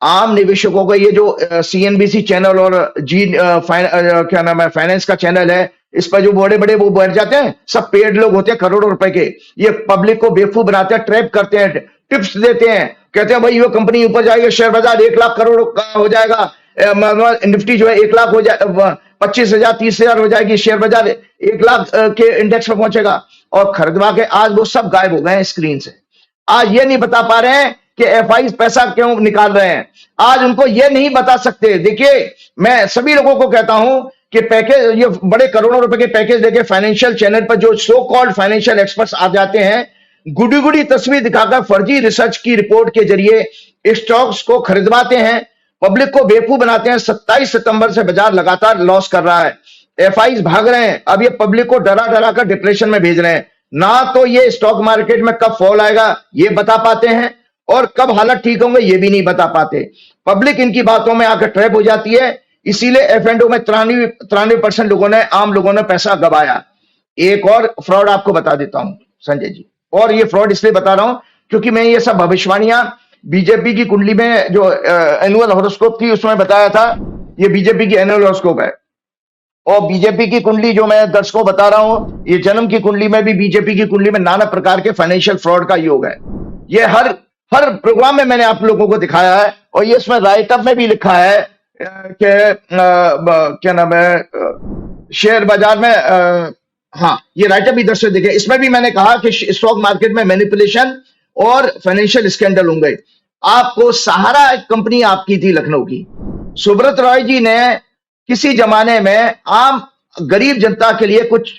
आम निवेशकों को ये जो सीएनबीसी चैनल और क्या नाम है, फाइनेंस का चैनल है, इस पर जो बड़े बड़े वो बैठ जाते हैं, सब पेड लोग होते हैं करोड़ों रुपए के, ये पब्लिक को बेवकूफ बनाते हैं, ट्रैप करते हैं, टिप्स देते हैं, कहते हैं भाई ये कंपनी ऊपर जाएगी, शेयर बाजार 1 लाख करोड़ का हो जाएगा, निफ्टी जो है 1 लाख हो जाए, 25,000 30,000 हो जाएगी, शेयर बाजार 1 लाख के इंडेक्स पर पहुंचेगा, और खरीदवा के आज वो सब गायब हो गए हैं स्क्रीन से। आज ये नहीं बता पा रहे हैं कि एफआई पैसा क्यों निकाल रहे हैं, आज उनको ये नहीं बता सकते। देखिए, मैं सभी लोगों को कहता हूं कि पैकेज, ये बड़े करोड़ों रुपए के पैकेज लेके फाइनेंशियल चैनल पर जो सो कॉल्ड फाइनेंशियल एक्सपर्ट्स आ जाते हैं, गुडी गुडी तस्वीर दिखाकर फर्जी रिसर्च की रिपोर्ट के जरिए स्टॉक्स को खरीदवाते हैं, पब्लिक को बेवकूफ बनाते हैं। 27 सितंबर से बाजार लगातार लॉस कर रहा है, एफआई भाग रहे हैं, अब ये पब्लिक को डरा डरा कर डिप्रेशन में भेज रहे हैं। ना तो ये स्टॉक मार्केट में कब फॉल आएगा ये बता पाते हैं, और कब हालत ठीक होंगे ये भी नहीं बता पाते। पब्लिक इनकी बातों में आकर ट्रैप हो जाती है, इसीलिए एफ&ओ में 93% लोगों ने, आम लोगों ने पैसा गवाया। एक और फ्रॉड आपको बता देता हूं संजय जी, और ये फ्रॉड इसलिए बता रहा हूं क्योंकि मैं ये सब भविष्यवाणियां बीजेपी की कुंडली में जो एनुअल हॉरोस्कोप थी उसमें बताया था। ये बीजेपी की एनुअल हॉरोस्कोप है, और बीजेपी की कुंडली जो मैं दर्शकों बता रहा हूं, ये जन्म की कुंडली में भी, बीजेपी की कुंडली में नाना प्रकार के फाइनेंशियल फ्रॉड का योग है। ये हर प्रोग्राम में मैंने आप लोगों को दिखाया है, और ये इसमें राइटअप में भी लिखा है कि क्या नाम है, शेयर बाजार में, हाँ ये राइटअप भी दर्शक देखे, इसमें भी मैंने कहा कि स्टॉक मार्केट में मैनिपुलेशन और फाइनेंशियल स्कैंडल होंगे। आपको सहारा एक कंपनी आपकी थी लखनऊ की, सुब्रत रॉय जी ने किसी जमाने में आम गरीब जनता के लिए कुछ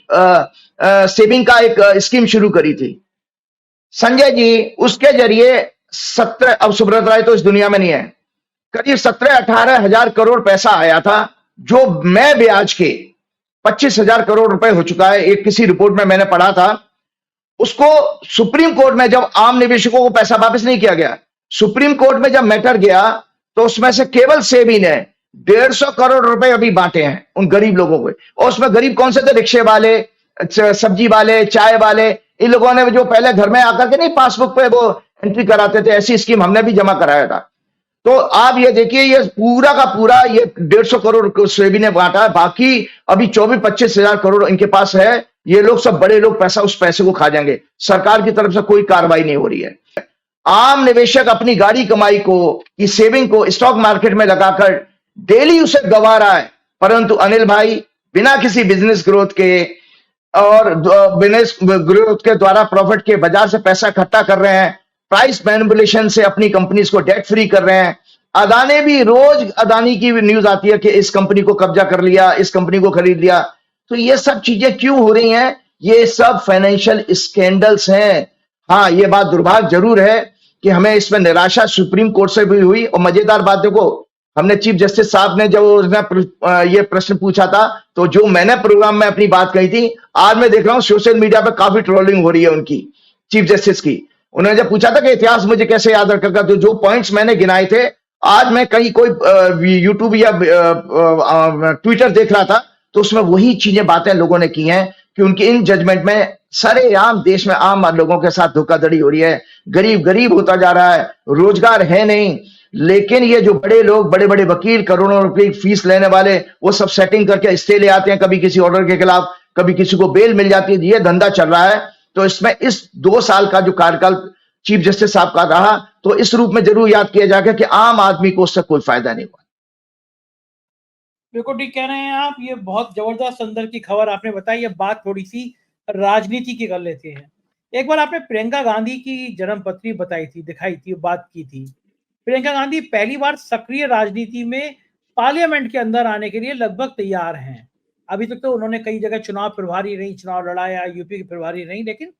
सेविंग का एक स्कीम शुरू करी थी संजय जी, उसके जरिए 17, अब सुब्रत राय तो इस दुनिया में नहीं है, करीब 17-18 हजार करोड़ पैसा आया था, जो मैं ब्याज के 25,000 करोड़ रुपए हो चुका है। एक किसी रिपोर्ट में मैंने पढ़ा था, उसको सुप्रीम कोर्ट में जब आम निवेशकों को पैसा वापस नहीं किया गया, सुप्रीम कोर्ट में जब मैटर गया, तो उसमें से केवल सेबी ने 150 करोड़ रुपए अभी बांटे हैं उन गरीब लोगों को। और उसमें गरीब कौन से थे? रिक्शे वाले, सब्जी वाले, चाय वाले, इन लोगों ने जो पहले घर में आकर के नहीं पासबुक पे वो एंट्री कराते थे, ऐसी स्कीम हमने भी जमा कराया था। तो आप ये देखिए, ये पूरा का पूरा ये 150 करोड़ सेबी ने बांटा है, बाकी अभी 24-25 हजार करोड़ इनके पास है। ये लोग सब बड़े लोग पैसा, उस पैसे को खा जाएंगे। सरकार की तरफ से कोई कार्रवाई नहीं हो रही है। आम निवेशक अपनी गाड़ी कमाई को, की सेविंग को स्टॉक मार्केट में लगाकर डेली उसे गंवा रहा है, परंतु अनिल भाई बिना किसी बिजनेस ग्रोथ के और बिजनेस ग्रोथ के द्वारा प्रॉफिट के बाजार से पैसा इकट्ठा कर रहे हैं, प्राइस मैनिपुलेशन से अपनी कंपनीज को डेट फ्री कर रहे हैं। अदानी भी, रोज अदानी की न्यूज आती है कि इस कंपनी को कब्जा कर लिया, इस कंपनी को खरीद लिया। तो ये सब चीजें क्यों हो रही हैं? ये सब फाइनेंशियल स्कैंडल्स हैं। हाँ, ये बात दुर्भाग्य जरूर है कि हमें इसमें निराशा सुप्रीम कोर्ट से भी हुई। और मजेदार बात देखो, हमने चीफ जस्टिस साहब ने जब ये प्रश्न पूछा था, तो जो मैंने प्रोग्राम में अपनी बात कही थी, आज मैं देख रहा हूं सोशल मीडिया पे काफी ट्रोलिंग हो रही है उनकी, चीफ जस्टिस की। उन्होंने जब पूछा था कि इतिहास मुझे कैसे याद रखेगा, तो जो पॉइंट्स मैंने गिनाए थे, आज मैं कहीं कोई यूट्यूब या ट्विटर देख रहा था, तो उसमें वही चीजें, बातें लोगों ने की हैं कि उनकी इन जजमेंट में सरेआम देश में आम लोगों के साथ धोखाधड़ी हो रही है। गरीब गरीब होता जा रहा है, रोजगार है नहीं। लेकिन ये जो बड़े लोग, बड़े बड़े वकील, करोड़ों रुपए फीस लेने वाले, वो सब सेटिंग करके स्टे ले आते हैं, कभी किसी ऑर्डर के खिलाफ, कभी किसी को बेल मिल जाती है। ये धंधा चल रहा है। तो इसमें इस 2 साल का जो कार्यकाल चीफ जस्टिस साहब का रहा तो इस रूप में जरूर याद किया जाएगा कि आम आदमी को उससे कोई फायदा नहीं हुआ। बिल्कुल ठीक कह रहे हैं आप। ये बहुत जबरदस्त अंदर की खबर आपने बताई। ये बात थोड़ी सी राजनीति की कर लेते हैं। एक बार आपने प्रियंका गांधी की जन्मपत्री बताई थी, दिखाई थी, बात की थी। प्रियंका गांधी पहली बार सक्रिय राजनीति में पार्लियामेंट के अंदर आने के लिए लगभग तैयार हैं। अभी तक तो उन्होंने कई जगह चुनाव प्रभारी रही, चुनाव लड़ाया, यूपी की प्रभारी रही, लेकिन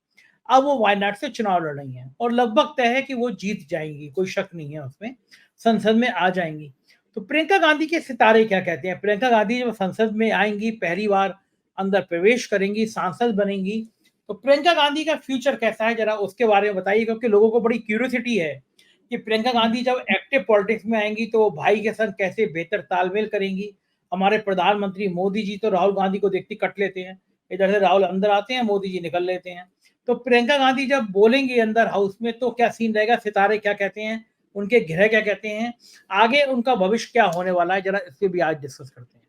अब वो वायनाड से चुनाव लड़ रही हैं और लगभग तय है कि वो जीत जाएंगी, कोई शक नहीं है उसमें, संसद में आ जाएंगी। तो प्रियंका गांधी के सितारे क्या कहते हैं? प्रियंका गांधी जब संसद में आएंगी, पहली बार अंदर प्रवेश करेंगी, सांसद बनेंगी, तो प्रियंका गांधी का फ्यूचर कैसा है, जरा उसके बारे में बताइए, क्योंकि लोगों को बड़ी क्यूरियोसिटी है कि प्रियंका गांधी जब एक्टिव पॉलिटिक्स में आएंगी तो वो भाई के संग कैसे बेहतर तालमेल करेंगी। हमारे प्रधानमंत्री मोदी जी तो राहुल गांधी को देखते कट लेते हैं, इधर से राहुल अंदर आते हैं, मोदी जी निकल लेते हैं। तो प्रियंका गांधी जब बोलेंगी अंदर हाउस में तो क्या सीन रहेगा? सितारे क्या कहते हैं, उनके ग्रह क्या कहते हैं, आगे उनका भविष्य क्या होने वाला है, जरा इससे भी आज डिस्कस करते हैं।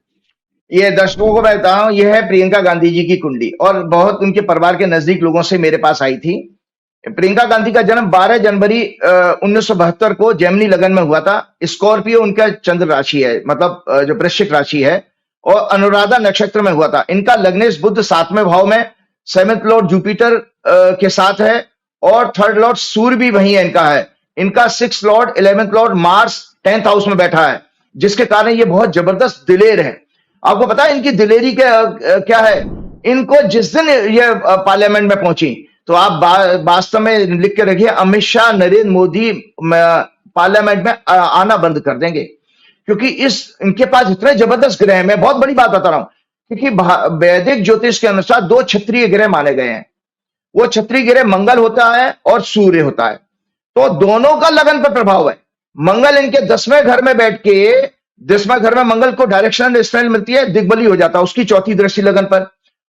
ये दर्शकों को मैं बताऊं, यह है प्रियंका गांधी जी की कुंडली और बहुत उनके परिवार के नजदीक लोगों से मेरे पास आई थी। प्रियंका गांधी का जन्म 12 जनवरी 1972 को जेमिनी लगन में हुआ था। स्कॉर्पियो उनका चंद्र राशि है, मतलब जो वृश्चिक राशि है, और अनुराधा नक्षत्र में हुआ था। इनका लग्नेश बुध 7वें भाव में, 7th लॉर्ड जुपिटर के साथ है और 3rd लॉर्ड सूर्य भी वही है इनका है। इनका 6th Lord 11th Lord Mars 10th house में बैठा है, जिसके कारण ये बहुत जबरदस्त दिलेर है। आपको पता है इनकी दिलेरी क्या है? इनको जिस दिन ये पार्लियामेंट में पहुंची तो आप वास्तव में लिख के रखिए, अमित शाह, नरेंद्र मोदी पार्लियामेंट में आना बंद कर देंगे, क्योंकि इनके पास इतने जबरदस्त ग्रह हैं। मैं बहुत बड़ी बात बता रहा हूं, क्योंकि वैदिक ज्योतिष के अनुसार 2 क्षत्रिय ग्रह माने गए हैं। वो क्षत्रिय ग्रह मंगल होता है और सूर्य होता है, तो दोनों का लगन पर प्रभाव है। मंगल इनके 10वें घर में बैठ के, 10वें घर में मंगल को डायरेक्शनल स्ट्रेंथ मिलती है, दिग्बली हो जाता है, उसकी चौथी दृष्टि लगन पर।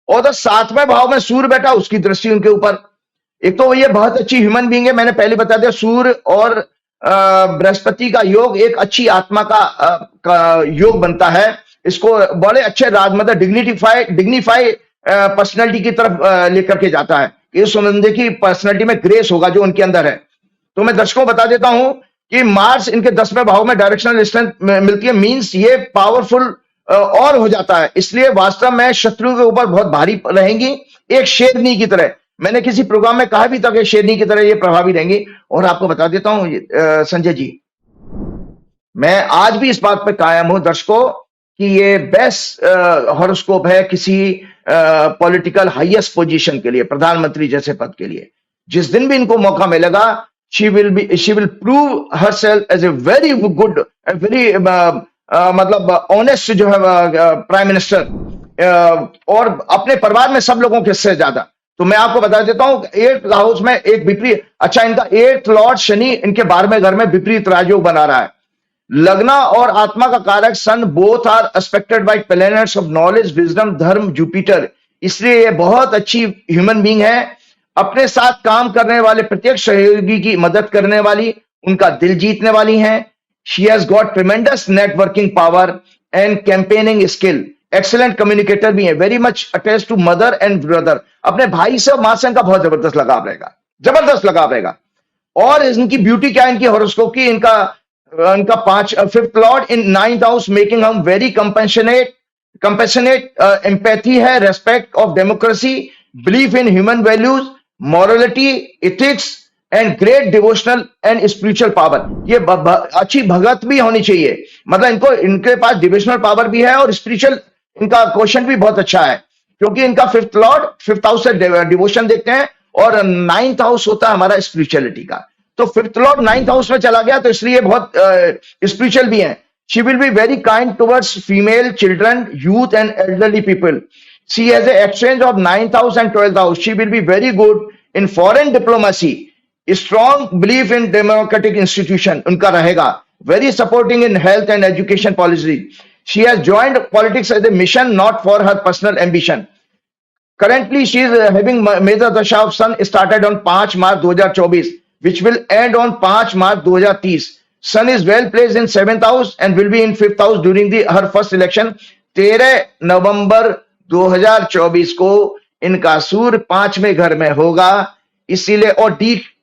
और तो 7वें भाव में सूर्य बैठा, उसकी दृष्टि उनके ऊपर। एक तो ये बहुत अच्छी ह्यूमन बीइंग है, मैंने पहले बता दिया। सूर्य और बृहस्पति का योग एक अच्छी आत्मा का योग बनता है। इसको बड़े अच्छे मतलब डिग्निफाई पर्सनैलिटी की तरफ लेकर के जाता है। इस बंदे की पर्सनैलिटी में ग्रेस होगा जो उनके अंदर है। तो मैं दर्शकों बता देता हूं कि मार्स इनके 10वें भाव में डायरेक्शनल स्ट्रेंथ मिलती है, मींस ये पावरफुल और हो जाता है। इसलिए वास्तव में शत्रुओं के ऊपर बहुत भारी रहेंगी, एक शेरनी की तरह। मैंने किसी प्रोग्राम में कहा भी था कि शेरनी की तरह ये प्रभावी रहेंगी। और आपको बता देता हूं संजय जी, मैं आज भी इस बात पर कायम हूं दर्शकों कि ये बेस्ट हॉरोस्कोप है किसी पॉलिटिकल हाईएस्ट पोजीशन के लिए, प्रधानमंत्री जैसे पद के लिए। जिस दिन भी इनको मौका मिलेगा, she will prove herself as a very good, a very मतलब ऑनेस्ट जो है प्राइम मिनिस्टर, और अपने परिवार में सब लोगों के से ज्यादा। तो मैं आपको बता देता हूं 8th हाउस में एक विपरीत, अच्छा इनका 8th लॉर्ड शनि इनके 12वें घर में विपरीत राजयोग बना रहा है। लग्ना और आत्मा का कारक sun both are aspected by planets of knowledge, wisdom, dharma, Jupiter. इसलिए ये बहुत अच्छी ह्यूमन बीइंग है, अपने साथ काम करने वाले प्रत्येक सहयोगी की मदद करने वाली, उनका दिल जीतने वाली हैं। She has got tremendous networking power and campaigning skill. Excellent communicator भी है, very much attached to mother and brother. अपने भाई से और मां से इनका बहुत जबरदस्त लगाव रहेगा, जबरदस्त लगाव रहेगा। और इनकी ब्यूटी क्या है इनकी हॉरोस्कोप की? इनका 5th लॉर्ड इन 9th हाउस, मेकिंग हम वेरी कंपैशनेट, एम्पैथी है, respect of democracy, belief in human values, morality, ethics and great devotional and spiritual power. ये अच्छी भगत भी होनी चाहिए, मतलब इनके पास डिवोशनल पावर भी है और स्पिरिचुअल इनका क्वेश्चन भी बहुत अच्छा है, क्योंकि इनका 5th लॉर्ड 5th हाउस से डिवोशन देखते हैं और 9th हाउस होता है हमारा स्पिरिचुअलिटी का। तो 5th लॉर्ड 9th हाउस में चला गया, तो इसलिए बहुत स्पिरिचुअल भी है। She will be very kind towards female children, youth and elderly people. She has an exchange of 9th house and 12th house. She will be very good in foreign diplomacy. Strong belief in democratic institution उनका रहेगा. Very supporting in health and education policy. She has joined politics as a mission, not for her personal ambition. Currently, she is having major dasha of sun started on 5 March 2024, which will end on 5 March 2030. Sun is well placed in 7th house and will be in 5th house during her first election. 13 नवंबर 2024 को इनका सूर्य 5वें घर में होगा, इसीलिए और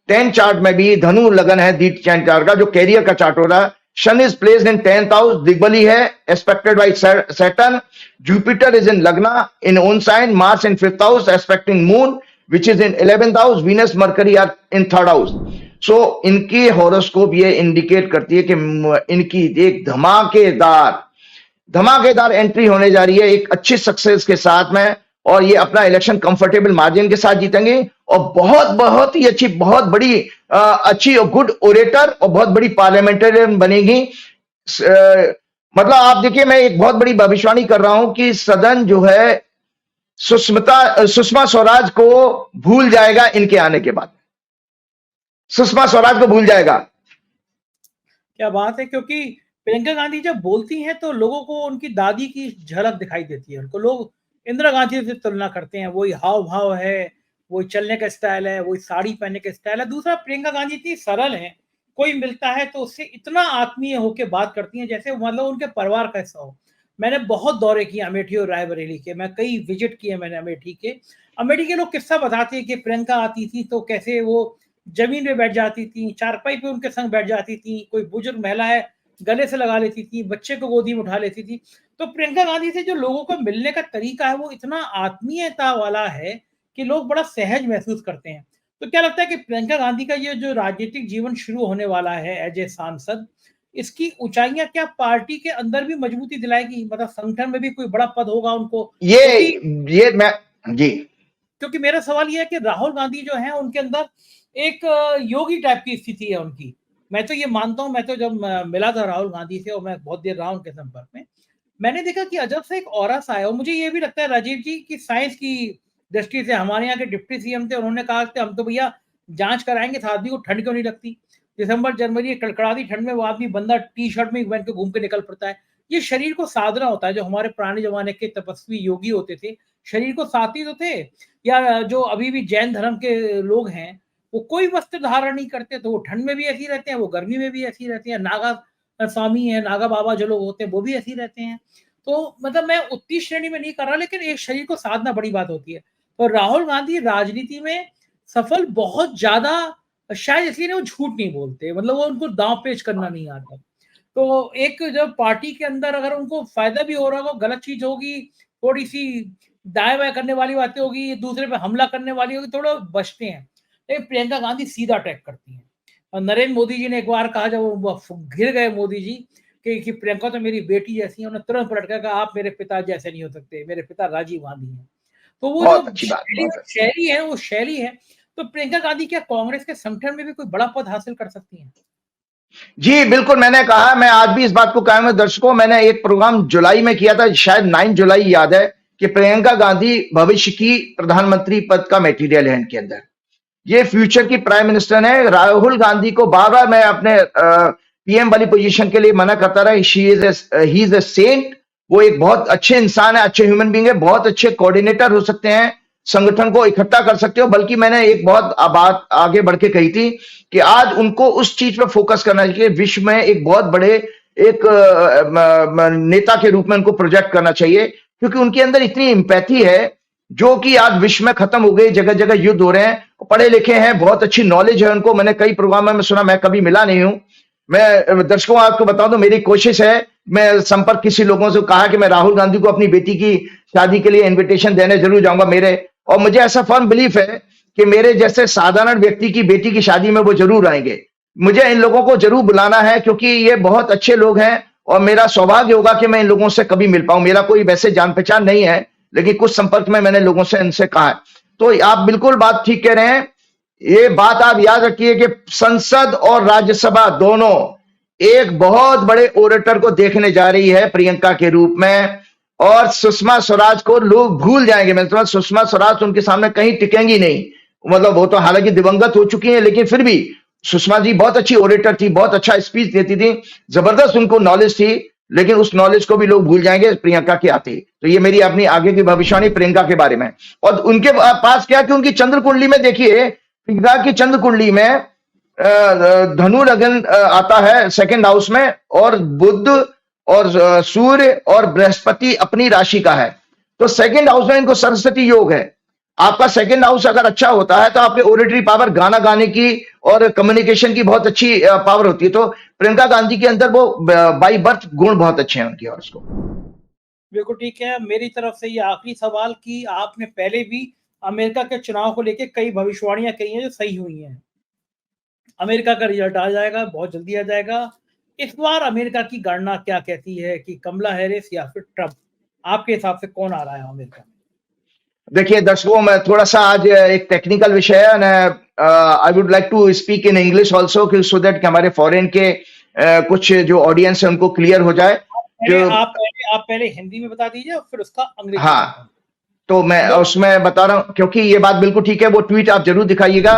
10 chart में भी धनु लगन है, दी 10 चार्ट का जो कैरियर का चार्ट हो रहा है। Sun is placed in 10th house, दिग्बली है, expected by Saturn. Jupiter is in lagna in own sign, Mars in 5th house expecting moon which is in 11th house, Venus Mercury are in 3rd house. So इनकी horoscope ये indicate करती है कि इनकी एक धमाकेदार एंट्री होने जा रही है एक अच्छी सक्सेस के साथ में, और ये अपना इलेक्शन कंफर्टेबल मार्जिन के साथ जीतेंगे, और बहुत ही अच्छी, बहुत बड़ी अच्छी और गुड ओरेटर और बहुत बड़ी पार्लियामेंटेरियन बनेगी। मतलब आप देखिए, मैं एक बहुत बड़ी भविष्यवाणी कर रहा हूं कि सदन जो है सुषमा स्वराज को भूल जाएगा इनके आने के बाद, सुषमा स्वराज को भूल जाएगा। क्या बात है, क्योंकि प्रियंका गांधी जब बोलती हैं तो लोगों को उनकी दादी की झलक दिखाई देती है। उनको लोग इंदिरा गांधी से तुलना करते हैं, वही हाव भाव है, वही चलने का स्टाइल है, वही साड़ी पहनने का स्टाइल है। दूसरा, प्रियंका गांधी इतनी सरल है, कोई मिलता है तो उससे इतना आत्मीय होकर बात करती हैं जैसे मतलब उनके परिवार का हिस्सा हो। मैंने बहुत दौरे किए अमेठी और रायबरेली के, मैं कई विजिट किए मैंने अमेठी के लोग किस्सा बताते हैं कि प्रियंका आती थी तो कैसे वो जमीन पे बैठ जाती थी, चारपाई पे उनके संग बैठ जाती थी, कोई बुजुर्ग महिला है गले से लगा लेती थी, बच्चे को गोदी में उठा लेती थी। तो प्रियंका गांधी से जो लोगों को मिलने का तरीका है वो इतना आत्मीयता वाला है कि लोग बड़ा सहज महसूस करते हैं। तो क्या लगता है कि प्रियंका गांधी का ये जो राजनीतिक जीवन शुरू होने वाला है एज ए सांसद, इसकी ऊंचाइयां क्या पार्टी के अंदर भी मजबूती दिलाएगी? मतलब संगठन में भी कोई बड़ा पद होगा उनको? ये मैं जी, क्योंकि मेरा सवाल ये है कि राहुल गांधी जो है उनके अंदर एक योगी टाइप की स्थिति है उनकी। मैं तो ये मानता हूं, मैं तो जब मिला था राहुल गांधी से और मैं बहुत देर रहा उनके संपर्क में, मैंने देखा कि अजब से एक ऑरा सा है। और मुझे ये भी लगता है राजीव जी कि साइंस की दृष्टि से हमारे यहाँ के डिप्टी सीएम थे, उन्होंने कहा कि हम तो भैया जांच कराएंगे तो आदमी को ठंड क्यों नहीं लगती। दिसंबर जनवरी कड़कड़ाती ठंड में वो आदमी बंदा टी शर्ट में पहन के घूम के निकल पड़ता है। ये शरीर को साधना होता है। जो हमारे पुराने जमाने के तपस्वी योगी होते थे, शरीर को साथी तो थे। या जो अभी भी जैन धर्म के लोग हैं, वो कोई वस्त्र धारण नहीं करते, तो वो ठंड में भी ऐसे रहते हैं, वो गर्मी में भी ऐसे रहते हैं। नागा स्वामी है, नागा बाबा जो लोग होते हैं वो भी ऐसे रहते हैं। तो मतलब मैं उतनी श्रेणी में नहीं कर रहा, लेकिन एक शरीर को साधना बड़ी बात होती है। तो राहुल गांधी राजनीति में सफल बहुत ज्यादा, शायद इसलिए वो झूठ नहीं बोलते, मतलब वो उनको दांव पेच करना नहीं आता। तो एक जब पार्टी के अंदर अगर उनको फायदा भी हो रहा होगा, गलत चीज होगी, थोड़ी सी दाएं बाएं करने वाली बातें होगी, दूसरे पे हमला करने वाली होगी, थोड़ा बचते हैं। लेकिन प्रियंका गांधी सीधा अटैक करती हैं। और नरेंद्र मोदी जी ने एक बार कहा, जब वो घिर गए मोदी जी कि प्रियंका तो मेरी बेटी जैसी है, उन्होंने तुरंत पलट कर कहा आप मेरे पिता जैसे नहीं हो सकते, मेरे पिता राजीव गांधी हैं। तो वो जो शैली है वो शैली है। तो प्रियंका गांधी क्या कांग्रेस के संगठन में भी कोई बड़ा पद हासिल कर सकती हैं? जी बिल्कुल, मैंने कहा, मैं आज भी इस बात को कायम है दर्शकों, मैंने एक प्रोग्राम जुलाई में किया था, शायद 9 जुलाई याद है, कि प्रियंका गांधी भविष्य की प्रधानमंत्री पद का मटेरियल है इनके अंदर, ये फ्यूचर की प्राइम मिनिस्टर है। राहुल गांधी को बार बार मैं अपने पीएम वाली पोजीशन के लिए मना करता रहा, ही इज अ सेंट, वो एक बहुत अच्छे इंसान है, अच्छे ह्यूमन बीइंग है, बहुत अच्छे कोऑर्डिनेटर हो सकते हैं, संगठन को इकट्ठा कर सकते हो। बल्कि मैंने एक बहुत बात आगे बढ़ के कही थी कि आज उनको उस चीज पर फोकस करना चाहिए, विश्व में एक बहुत बड़े एक नेता के रूप में उनको प्रोजेक्ट करना चाहिए, क्योंकि उनके अंदर इतनी एम्पैथी है जो कि आज विश्व में खत्म हो गई, जगह जगह युद्ध हो रहे हैं, पढ़े लिखे हैं, बहुत अच्छी नॉलेज है उनको। मैंने कई प्रोग्राम में सुना, मैं कभी मिला नहीं हूं। मैं दर्शकों आपको बता दूं, मेरी कोशिश है, मैं संपर्क किसी लोगों से कहा कि मैं राहुल गांधी को अपनी बेटी की शादी के लिए इन्विटेशन देने जरूर जाऊंगा मेरे, और मुझे ऐसा फर्म बिलीफ है कि मेरे जैसे साधारण व्यक्ति की बेटी की शादी में वो जरूर आएंगे। मुझे इन लोगों को जरूर बुलाना है, क्योंकि ये बहुत अच्छे लोग हैं, और मेरा सौभाग्य होगा कि मैं इन लोगों से कभी मिल पाऊं। मेरा कोई वैसे जान पहचान नहीं है, लेकिन कुछ संपर्क में मैंने लोगों से इनसे कहा है। तो आप बिल्कुल बात ठीक कह रहे हैं। ये बात आप याद रखिए कि संसद और राज्यसभा दोनों एक बहुत बड़े ओरेटर को देखने जा रही है प्रियंका के रूप में, और सुषमा स्वराज को लोग भूल जाएंगे। मतलब सुषमा स्वराज उनके सामने कहीं टिकेंगी नहीं। मतलब वो तो हालांकि दिवंगत हो चुकी है, लेकिन फिर भी सुषमा जी बहुत अच्छी ओरेटर थी, बहुत अच्छा स्पीच देती थी, जबरदस्त उनको नॉलेज थी, लेकिन उस नॉलेज को भी लोग भूल जाएंगे प्रियंका के आते। तो ये मेरी अपनी आगे की भविष्यवाणी प्रियंका के बारे में। और उनके पास क्या कि उनकी चंद्र कुंडली में देखिए, प्रियंका की चंद्र कुंडली में धनु लगन आता है 2nd हाउस में, और बुध और सूर्य और बृहस्पति अपनी राशि का है। तो 2nd हाउस में इनको सरस्वती योग है, आपका सेकंड हाउस अगर अच्छा होता है तो आपके ओरेटरी पावर, गाना गाने की और कम्युनिकेशन की बहुत अच्छी पावर होती है। तो प्रियंका गांधी के अंदर वो बाई बर्थ गुण बहुत अच्छे हैं उनके हॉरोस्कोप। बिल्कुल ठीक है। मेरी तरफ से ये आखिरी सवाल कि आपने पहले भी अमेरिका के चुनाव को लेके कई भविष्यवाणियां कही हैं जो सही हुई हैं। अमेरिका का रिजल्ट आ जाएगा, बहुत जल्दी आ जाएगा। इस बार अमेरिका की गणना क्या कहती है कि कमला हैरिस या फिर ट्रंप? आपके हिसाब से कौन आ रहा है अमेरिका में? देखिए दर्शकों, मैं थोड़ा सा आज एक टेक्निकल विषय है, I would like to speak in English also, so that कि हमारे फॉरेन के कुछ जो ऑडियंस है उनको क्लियर हो जाए। जो आप पहले हिंदी में बता दीजिए और फिर उसका अंग्रेजी में। हाँ, तो मैं लो, उसमें बता रहा हूं, क्योंकि ये बात बिल्कुल ठीक है। वो ट्वीट आप जरूर दिखाइएगा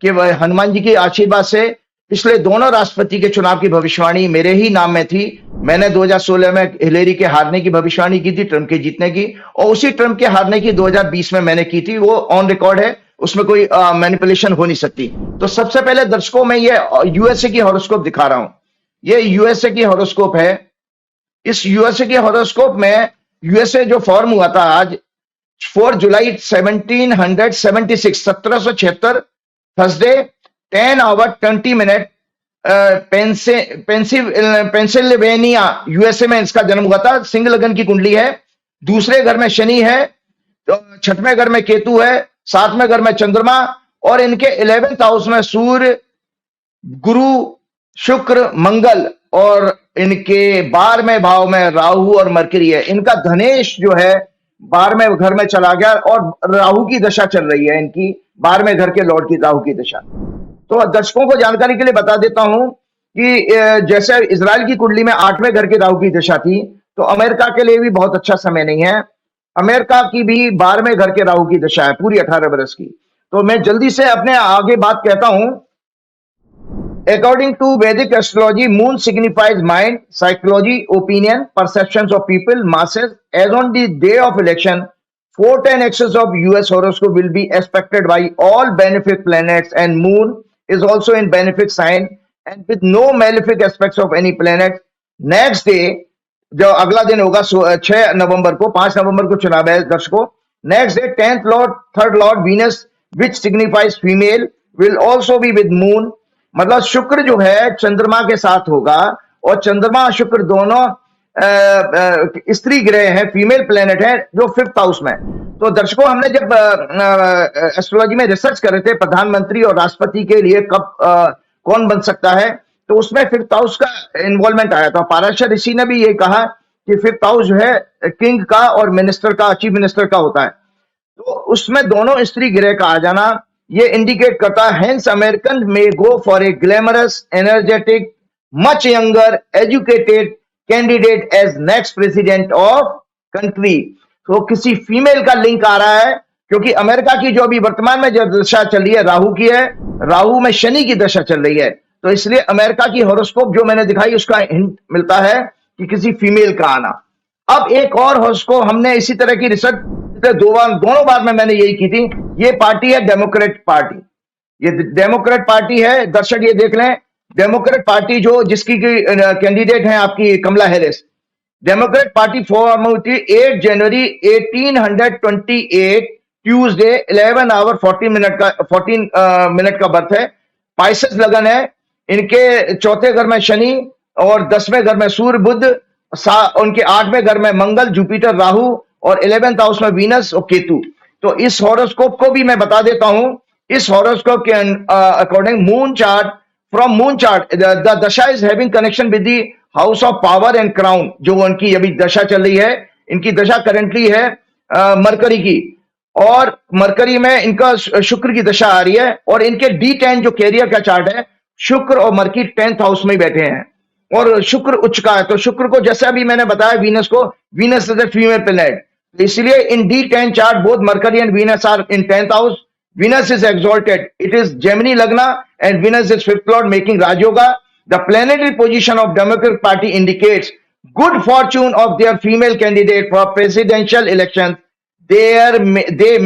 कि हनुमान जी के आशीर्वाद से पिछले दोनों राष्ट्रपति के चुनाव की भविष्यवाणी मेरे ही नाम में थी। मैंने 2016 में हिलेरी के हारने की भविष्यवाणी की थी, ट्रंप के जीतने की, और उसी ट्रंप के हारने की 2020 में मैंने की थी। वो ऑन रिकॉर्ड है, उसमें कोई मैनिपुलेशन हो नहीं सकती। तो सबसे पहले दर्शकों में ये यूएसए की हॉरोस्कोप दिखा रहा हूं। ये यूएसए की हॉरोस्कोप है। इस यूएसए के हॉरोस्कोप में यूएसए जो फॉर्म हुआ था आज 4 जुलाई 1776, 1776, Thursday 10 hour 20 minute, Pennsylvania USA में इसका जन्म हुआ था। सिंह लगन की कुंडली है। दूसरे घर में शनि है, तो छठवें घर में केतु है, सातवें घर में चंद्रमा, और इनके 11th हाउस में सूर्य, गुरु, शुक्र, मंगल, और इनके 12वें भाव में राहु और मरकरी है। इनका धनेश जो है 12वें घर में चला गया, और राहु की दशा चल रही है इनकी, 12वें घर के लॉर्ड की राहु की दशा। तो दर्शकों को जानकारी के लिए बता देता हूं कि जैसे इजराइल की कुंडली में 8वें घर की राहु की दशा थी, तो अमेरिका के लिए भी बहुत अच्छा समय नहीं है। अमेरिका की भी 12वें घर के राहु की दशा है, पूरी 18 बरस की। तो मैं जल्दी से अपने आगे बात कहता हूं। According to Vedic astrology, moon signifies mind, psychology, opinion, perceptions of people, masses. As on the day of election, 410 axis of US horoscope will be expected by all benefic planets, and moon is also in benefic sign and with no malefic aspects of any planet. Next day, जो अगला दिन होगा 6 नवंबर को, 5 नवंबर को चुनाव है दर्शकों। Next day 10th Lord, 3rd Lord Venus, which signifies female, will also be with moon. मतलब शुक्र जो है चंद्रमा के साथ होगा, और चंद्रमा शुक्र दोनों स्त्री ग्रह हैं, फीमेल प्लेनेट है, जो 5th हाउस में। तो दर्शकों, हमने जब एस्ट्रोलॉजी में रिसर्च कर रहे थे प्रधानमंत्री और राष्ट्रपति के लिए कब कौन बन सकता है, तो उसमें 5th हाउस का इन्वॉल्वमेंट आया था। पाराशर ऋषि ने भी ये कहा कि 5th हाउस जो है किंग का और मिनिस्टर का, चीफ मिनिस्टर का होता है। तो उसमें दोनों स्त्री ग्रह का आ जाना ये इंडिकेट करता है, hence American may go for a glamorous, energetic, much younger, educated candidate as next president of country. तो किसी फीमेल का लिंक आ रहा है, क्योंकि अमेरिका की जो अभी वर्तमान में जो दशा चल रही है राहु की है, राहु में शनि की दशा चल रही है। तो इसलिए अमेरिका की हॉरोस्कोप जो मैंने दिखाई उसका हिंट मिलता है कि किसी फीमेल का आना। अब एक और हॉरोस्कोप हमने इसी तरह की रिसर्च दोनों बार में मैंने यही की थी। ये पार्टी है डेमोक्रेट पार्टी, ये डेमोक्रेट पार्टी है दर्शक, ये देख लें। डेमोक्रेट पार्टी जो जिसकी कैंडिडेट है आपकी कमला हैरिस। डेमोक्रेट पार्टी फॉर्म हुई थी 8 जनवरी 1828, ट्यूसडे 11 आवर 14 मिनट का बर्थ है। पाइसेस लगन है, इनके चौथे घर में शनि और 10वें घर में सूर्य बुध, उनके 8वें घर में मंगल, जुपिटर, राहु, और 11th हाउस में वीनस और केतु। तो इस हॉरोस्कोप को भी मैं बता देता हूं। इस हॉरोस्कोप के according moon chart, from moon chart the dasha is having connection with the house of power and crown. जो उनकी अभी दशा चल रही है, इनकी दशा करंटली है मरकरी की, और मरकरी में इनका शुक्र की दशा आ रही है, और इनके D10 जो कैरियर का चार्ट है, शुक्र और मरकरी 10th हाउस में ही बैठे हैं, और शुक्र उच्च का है। तो शुक्र को जैसे अभी मैंने बताया वीनस को, Venus is a female planet, इसलिए in D10 chart both Mercury and Venus are in 10th house. Venus is exalted, it is Gemini Lagna, and Venus is 5th lord making Raj Yoga. The planetary position of Democratic Party indicates good fortune of their female candidate for presidential elections. They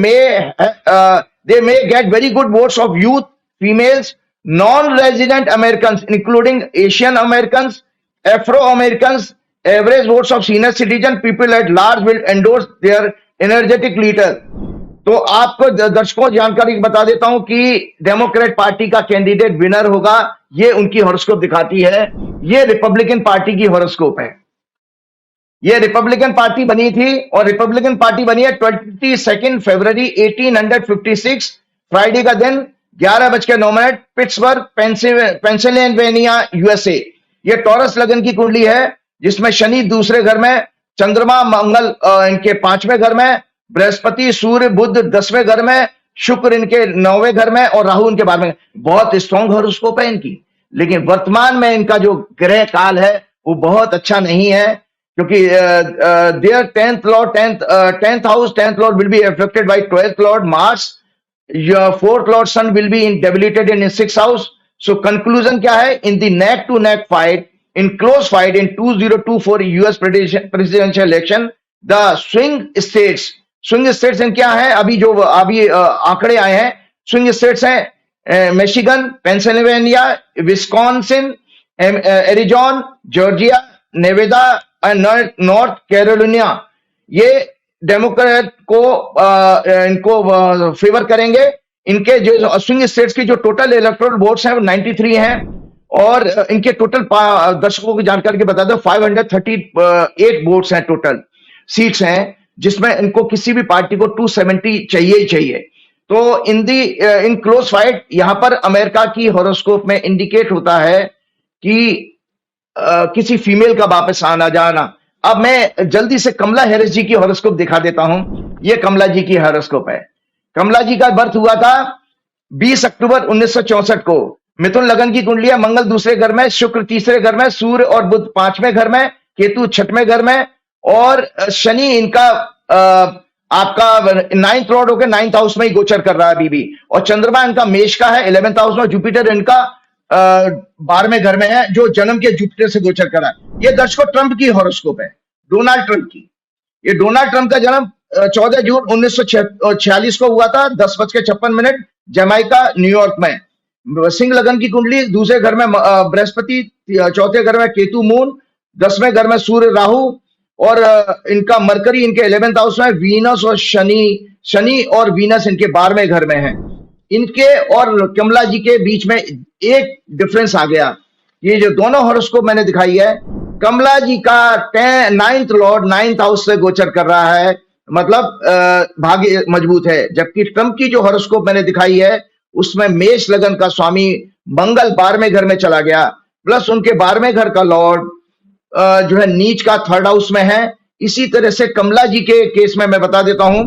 may get very good votes of youth, females, non-resident Americans, including Asian Americans, Afro-Americans. Average votes of senior citizen, people at large will endorse their energetic leader. तो आपको दर्शकों जानकारी बता देता हूं कि Democrat party का candidate winner होगा, ये उनकी हॉरोस्कोप दिखाती है। ये रिपब्लिकन पार्टी की हॉरोस्कोप है। ये रिपब्लिकन पार्टी बनी थी और रिपब्लिकन पार्टी बनी है 22 फरवरी 1856 फ्राइडे का दिन 11:09 पिट्सबर्ग पेंसिल्वेनिया यूएसए। ये टॉरस लगन की कुंडली है जिसमें शनि दूसरे घर में, चंद्रमा मंगल इनके 5वें घर में, बृहस्पति सूर्य बुध 10वें घर में, शुक्र इनके 9वें घर में और राहु इनके 12वें। बहुत स्ट्रॉन्ग हॉरोस्कोप है इनकी, लेकिन वर्तमान में इनका जो ग्रह काल है वो बहुत अच्छा नहीं है, क्योंकि there 10th lord will be affected by 12th lord Mars. Your 4th lord sun will be debilitated in his 6th house. So conclusion क्या है? In the neck to neck fight, in close fight in 2024 US presidential election, the swing states in क्या है? अभी आंकड़े आए हैं। swing states हैं Michigan, Pennsylvania, Wisconsin, Arizona, Georgia, Nevada and North Carolina. ये डेमोक्रेट को इनको फेवर करेंगे। इनके जो स्विंग स्टेट्स की जो टोटल इलेक्टोरल वोट्स हैं वो 93 हैं और इनके टोटल दर्शकों की जानकारी के बता दो 538 वोट्स हैं, टोटल सीट्स हैं, जिसमें इनको किसी भी पार्टी को 270 चाहिए ही चाहिए। तो इन क्लोज फाइट यहां पर अमेरिका की हॉरोस्कोप में इंडिकेट होता है कि किसी फीमेल का वापस आना जाना। अब मैं जल्दी से कमला हैरिस जी की हॉरोस्कोप दिखा देता हूं। ये कमला जी की हॉरोस्कोप है। कमला जी का बर्थ हुआ था 20 अक्टूबर 1964 को। मिथुन लगन की कुंडली है, मंगल दूसरे घर में, शुक्र तीसरे घर में, सूर्य और बुध 5वें घर में, केतु 6वें घर में और शनि इनका आपका 9th लॉर्ड होकर 9th हाउस में ही गोचर कर रहा है अभी भी। और चंद्रमा इनका मेष का है 11th हाउस में, जुपिटर इनका 12वें घर में है, जो जन्म के जुपिटर से गोचर कर रहा है। ये दर्शकों ट्रंप की हॉरोस्कोप है, डोनाल्ड ट्रंप की। ये डोनाल्ड ट्रंप का जन्म 14 जून 1946 को हुआ था, 10:56 जमैका न्यूयॉर्क में। सिंह लगन की कुंडली, दूसरे घर में बृहस्पति, चौथे घर में केतु मून, 10वें घर में सूर्य राहु और इनका मरकरी इनके 11th हाउस में, वीनस और शनि और वीनस इनके 12वें घर में है। इनके और कमला जी के बीच में एक डिफरेंस आ गया। ये जो दोनों हॉरोस्कोप मैंने दिखाई है, कमला जी का 9th लॉर्ड 9th हाउस से गोचर कर रहा है, मतलब भाग्य मजबूत है, जबकि ट्रंप की जो हॉरोस्कोप मैंने दिखाई है उसमें मेष लगन का स्वामी मंगल 12वें घर में चला गया, प्लस उनके 12वें घर का लॉर्ड जो है नीच का 3rd हाउस में है। इसी तरह से कमला जी के केस में मैं बता देता हूं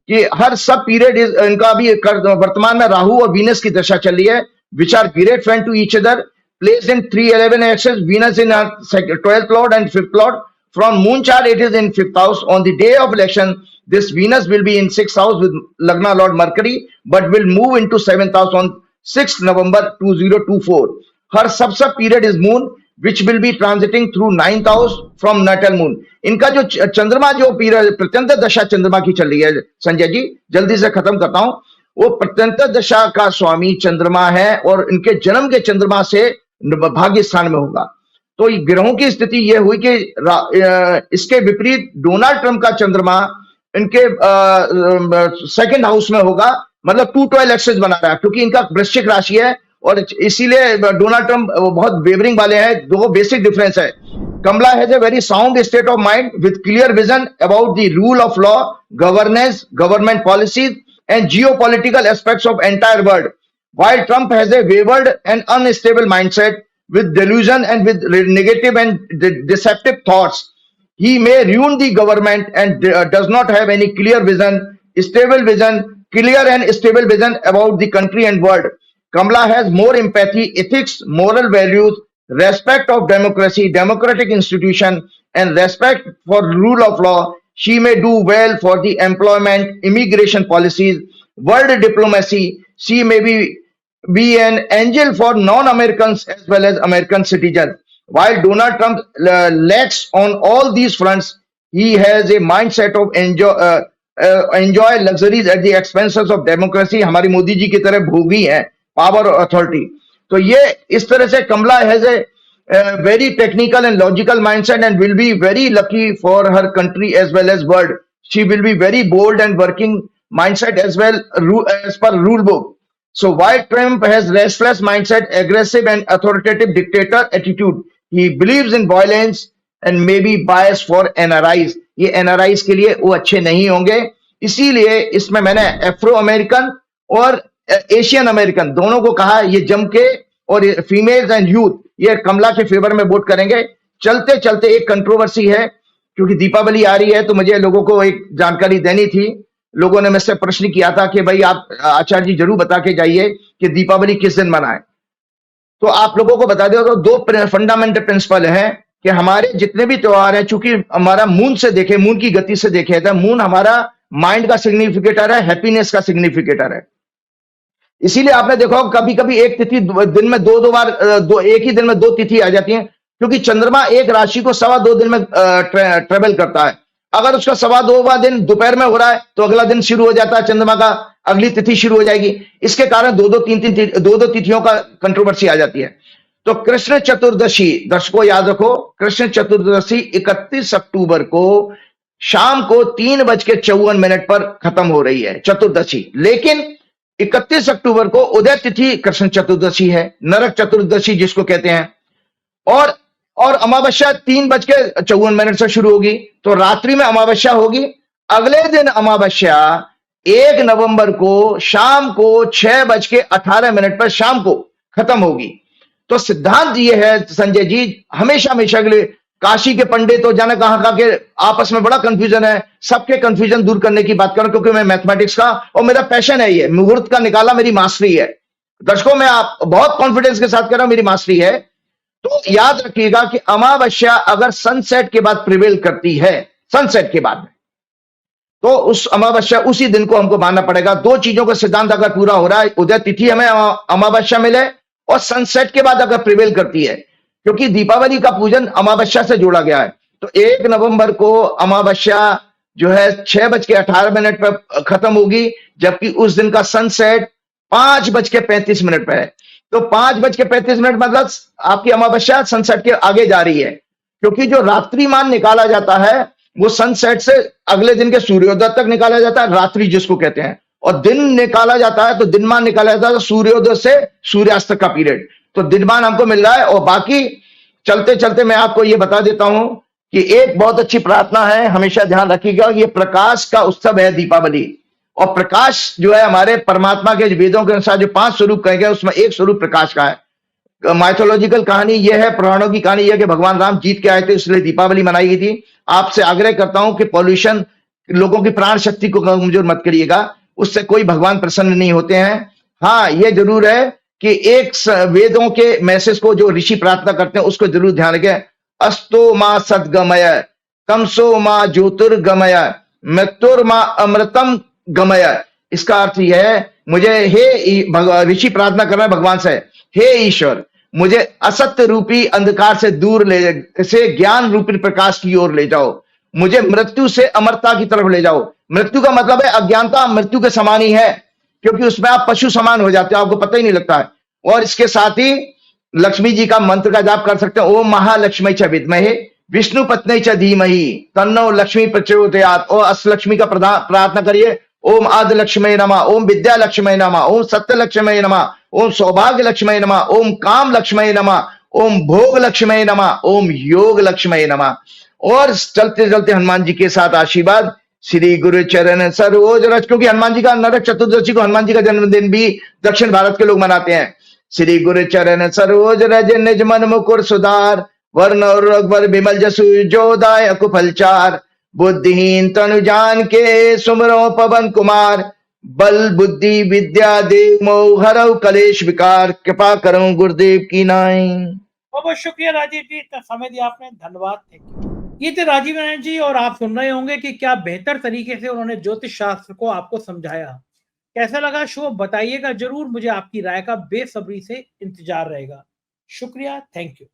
कि हर सब पीरियड इनका भी वर्तमान में राहु और वीनस की दशा चल रही है, which are great friend to each other, placed in 311 axis, Venus in 12th lord and 5th lord. From moon chart it is in 5th house. On the day of election, this Venus will be in 6th house with Lagna lord Mercury, but will move into 7th house on 6th November 2024. Her sub period is moon, which will be transiting through 9th house from natal moon. इनका जो चंद्रमा जो period प्रत्यंत दशा चंद्रमा की चल रही है, संजय जी जल्दी से खत्म करता हूं, वो प्रत्यंत दशा का स्वामी चंद्रमा है और इनके जन्म के चंद्रमा से भाग्य स्थान में होगा। तो ग्रहों की स्थिति यह हुई कि इसके विपरीत डोनाल्ड ट्रंप का चंद्रमा इनके 2nd हाउस में होगा, मतलब 212 एक्सेस बना रहा है, क्योंकि इनका वृश्चिक राशि है और इसीलिए डोनाल्ड ट्रंप बहुत वेवरिंग वाले हैं। दो बेसिक डिफरेंस है। कमला has a very sound state of mind with clear vision about the rule of law, governance, government policies and geopolitical aspects of entire world, while Trump has a wavered and unstable mindset with delusion and with negative and deceptive thoughts. He may ruin the government and does not have any clear vision, clear and stable vision about the country and world. Kamala has more empathy, ethics, moral values, respect of democracy, democratic institution, and respect for rule of law. She may do well for the employment, immigration policies, world diplomacy. She may be an angel for non-Americans as well as American citizens. While Donald Trump lacks on all these fronts, he has a mindset of enjoy luxuries at the expenses of democracy. हमारी मोदी जी की तरह भोगी हैं power और authority. तो ये इस तरह से Kamala has a very technical and logical mindset and will be very lucky for her country as well as world. She will be very bold and working mindset as well as per rule book. So why Trump has restless mindset, aggressive and authoritative dictator attitude. He believes in violence and may be biased for NRIs. ये NRIs के लिए वो अच्छे नहीं होंगे, इसीलिए इसमें मैंने अफ्रो अमेरिकन और एशियन अमेरिकन दोनों को कहा ये जम के, और फीमेल्स एंड यूथ ये कमला के फेवर में वोट करेंगे। चलते चलते एक कंट्रोवर्सी है, क्योंकि दीपावली आ रही है तो मुझे लोगों को एक जानकारी देनी थी। लोगों ने मुझसे प्रश्न किया था कि भाई आप आचार्य जी जरूर बता के जाइए कि दीपावली किस दिन मनाएं। तो आप लोगों को बता दो, तो दो फंडामेंटल प्रिंसिपल हैं कि हमारे जितने भी त्योहार हैं, चूंकि हमारा मून से देखे, मून की गति से देखे तो मून हमारा माइंड का सिग्निफिकेटर है, हैप्पीनेस का सिग्निफिकेटर है। इसीलिए आपने देखा कभी कभी एक तिथि दिन में दो बार एक ही दिन में दो तिथि आ जाती है, क्योंकि चंद्रमा एक राशि को 2.25 दिन में ट्रेवल करता है। अगर उसका 2.25वां दिन दोपहर में हो रहा है तो अगला दिन शुरू हो जाता है, चंद्रमा का अगली तिथि शुरू हो जाएगी। इसके कारण दो तिथियों का कंट्रोवर्सी आ जाती है। तो कृष्ण चतुर्दशी, दर्शकों याद रखो, कृष्ण चतुर्दशी 31 अक्टूबर को शाम को 3:54 पर खत्म हो रही है चतुर्दशी। लेकिन 31 अक्टूबर को उदय तिथि कृष्ण चतुर्दशी है, नरक चतुर्दशी जिसको कहते हैं, और अमावस्या 3:54 से शुरू होगी, तो रात्रि में अमावस्या होगी। अगले दिन अमावस्या 1 नवंबर को शाम को 6:18 पर शाम को खत्म होगी। तो सिद्धांत ये है संजय जी, हमेशा हमेशा के लिए काशी के पंडित तो जाने कहां के आपस में बड़ा कंफ्यूजन है, सबके कंफ्यूजन दूर करने की बात करूं, क्योंकि मैं मैथमेटिक्स का और मेरा पैशन है, ये मुहूर्त का निकाला मेरी मास्टरी है। दर्शकों मैं आप बहुत कॉन्फिडेंस के साथ कह रहा हूं, मेरी मास्टरी है। तो याद रखिएगा कि अमावस्या अगर सनसेट के बाद प्रिवेल करती है, सनसेट के बाद, तो उस अमावस्या उसी दिन को हमको मानना पड़ेगा। दो चीजों का सिद्धांत अगर पूरा हो रहा है, उदय तिथि हमें अमावस्या मिले और सनसेट के बाद अगर प्रिवेल करती है, क्योंकि दीपावली का पूजन अमावस्या से जोड़ा गया है। तो 1 नवंबर को अमावस्या जो है 6:18 पर खत्म होगी, जबकि उस दिन का सनसेट 5:35 पर है। तो 5:35 मतलब आपकी अमावस्या सनसेट के आगे जा रही है, क्योंकि जो रात्रिमान निकाला जाता है वो सनसेट से अगले दिन के सूर्योदय तक निकाला जाता है, रात्रि जिसको कहते हैं, और दिन निकाला जाता है तो दिनमान निकाला जाता है तो सूर्योदय से सूर्यास्त का पीरियड। तो दिनमान हमको मिल रहा है। और बाकी चलते चलते मैं आपको ये बता देता हूं कि एक बहुत अच्छी प्रार्थना है, हमेशा ध्यान रखिएगा, ये प्रकाश का उत्सव है दीपावली। और प्रकाश जो है हमारे परमात्मा के वेदों के अनुसार जो 5 स्वरूप कहे गए उसमें एक स्वरूप प्रकाश का है। माइथोलॉजिकल कहानी यह है, पुराणों की कहानी यह कि भगवान राम जीत के आए थे, इसलिए दीपावली मनाई गई थी। आपसे आग्रह करता हूं कि पॉल्यूशन, लोगों की प्राण शक्ति को कमजोर मत करिएगा, उससे कोई भगवान प्रसन्न नहीं होते हैं। हाँ यह जरूर है कि एक वेदों के मैसेज को जो ऋषि प्रार्थना करते हैं उसको जरूर ध्यान रखें। अस्तो मां सद्गमय, तमसो मां ज्योतिर्गमय, मृत्युर्मा अमृतम गमय। इसका अर्थ यह है, मुझे हे ऋषि प्रार्थना कर रहे हैं भगवान से, हे ईश्वर मुझे असत्य रूपी अंधकार से दूर से ज्ञान रूपी प्रकाश की ओर ले जाओ, मुझे मृत्यु से अमरता की तरफ ले जाओ। मृत्यु का मतलब है अज्ञानता, मृत्यु के समान ही है, क्योंकि उसमें आप पशु समान हो जाते हो, आपको पता ही नहीं लगता है। और इसके साथ ही लक्ष्मी जी का मंत्र का जाप कर सकते हैं, ओम महालक्ष्मी च विद्महे विष्णु पत्नी च धीमहि तन्नो लक्ष्मी प्रचोदयात्। और अष्टलक्ष्मी का प्रार्थना करिए, ओम आदि लक्ष्मी नमः, ओम विद्या लक्ष्मी नमः, ओम सत्य लक्ष्मी नमः, ओम सौभाग्य लक्ष्मी नमः, ओम काम लक्ष्मी नमः, ओम भोग लक्ष्मी नमः, ओम योग लक्ष्मी नमः। और चलते चलते हनुमान जी के साथ आशीर्वाद, श्री गुरु चरण सरोज रज, क्योंकि हनुमान जी का नरक चतुर्दशी को हनुमान जी का जन्मदिन भी दक्षिण भारत के लोग मनाते हैं। श्री गुरु चरण सरोज रज निज मन मुकुर सुधार, वर्ण और रघुवर विमल जसु जोदाय कुफलचार, बुद्धिहीन तनु जान के सुमरो पवन कुमार, बल बुद्धि विद्या देव मोह हरऊ कलेश विकार, कृपा करूं गुरुदेव की नाई। बहुत बहुत शुक्रिया राजीव जी, इतना समय दिया आपने, धन्यवाद। Thank you. ये थे राजीव नारायण जी, और आप सुन रहे होंगे कि क्या बेहतर तरीके से उन्होंने ज्योतिष शास्त्र को आपको समझाया। कैसा लगा शो बताइएगा जरूर, मुझे आपकी राय का बेसब्री से इंतजार रहेगा। शुक्रिया, थैंक यू।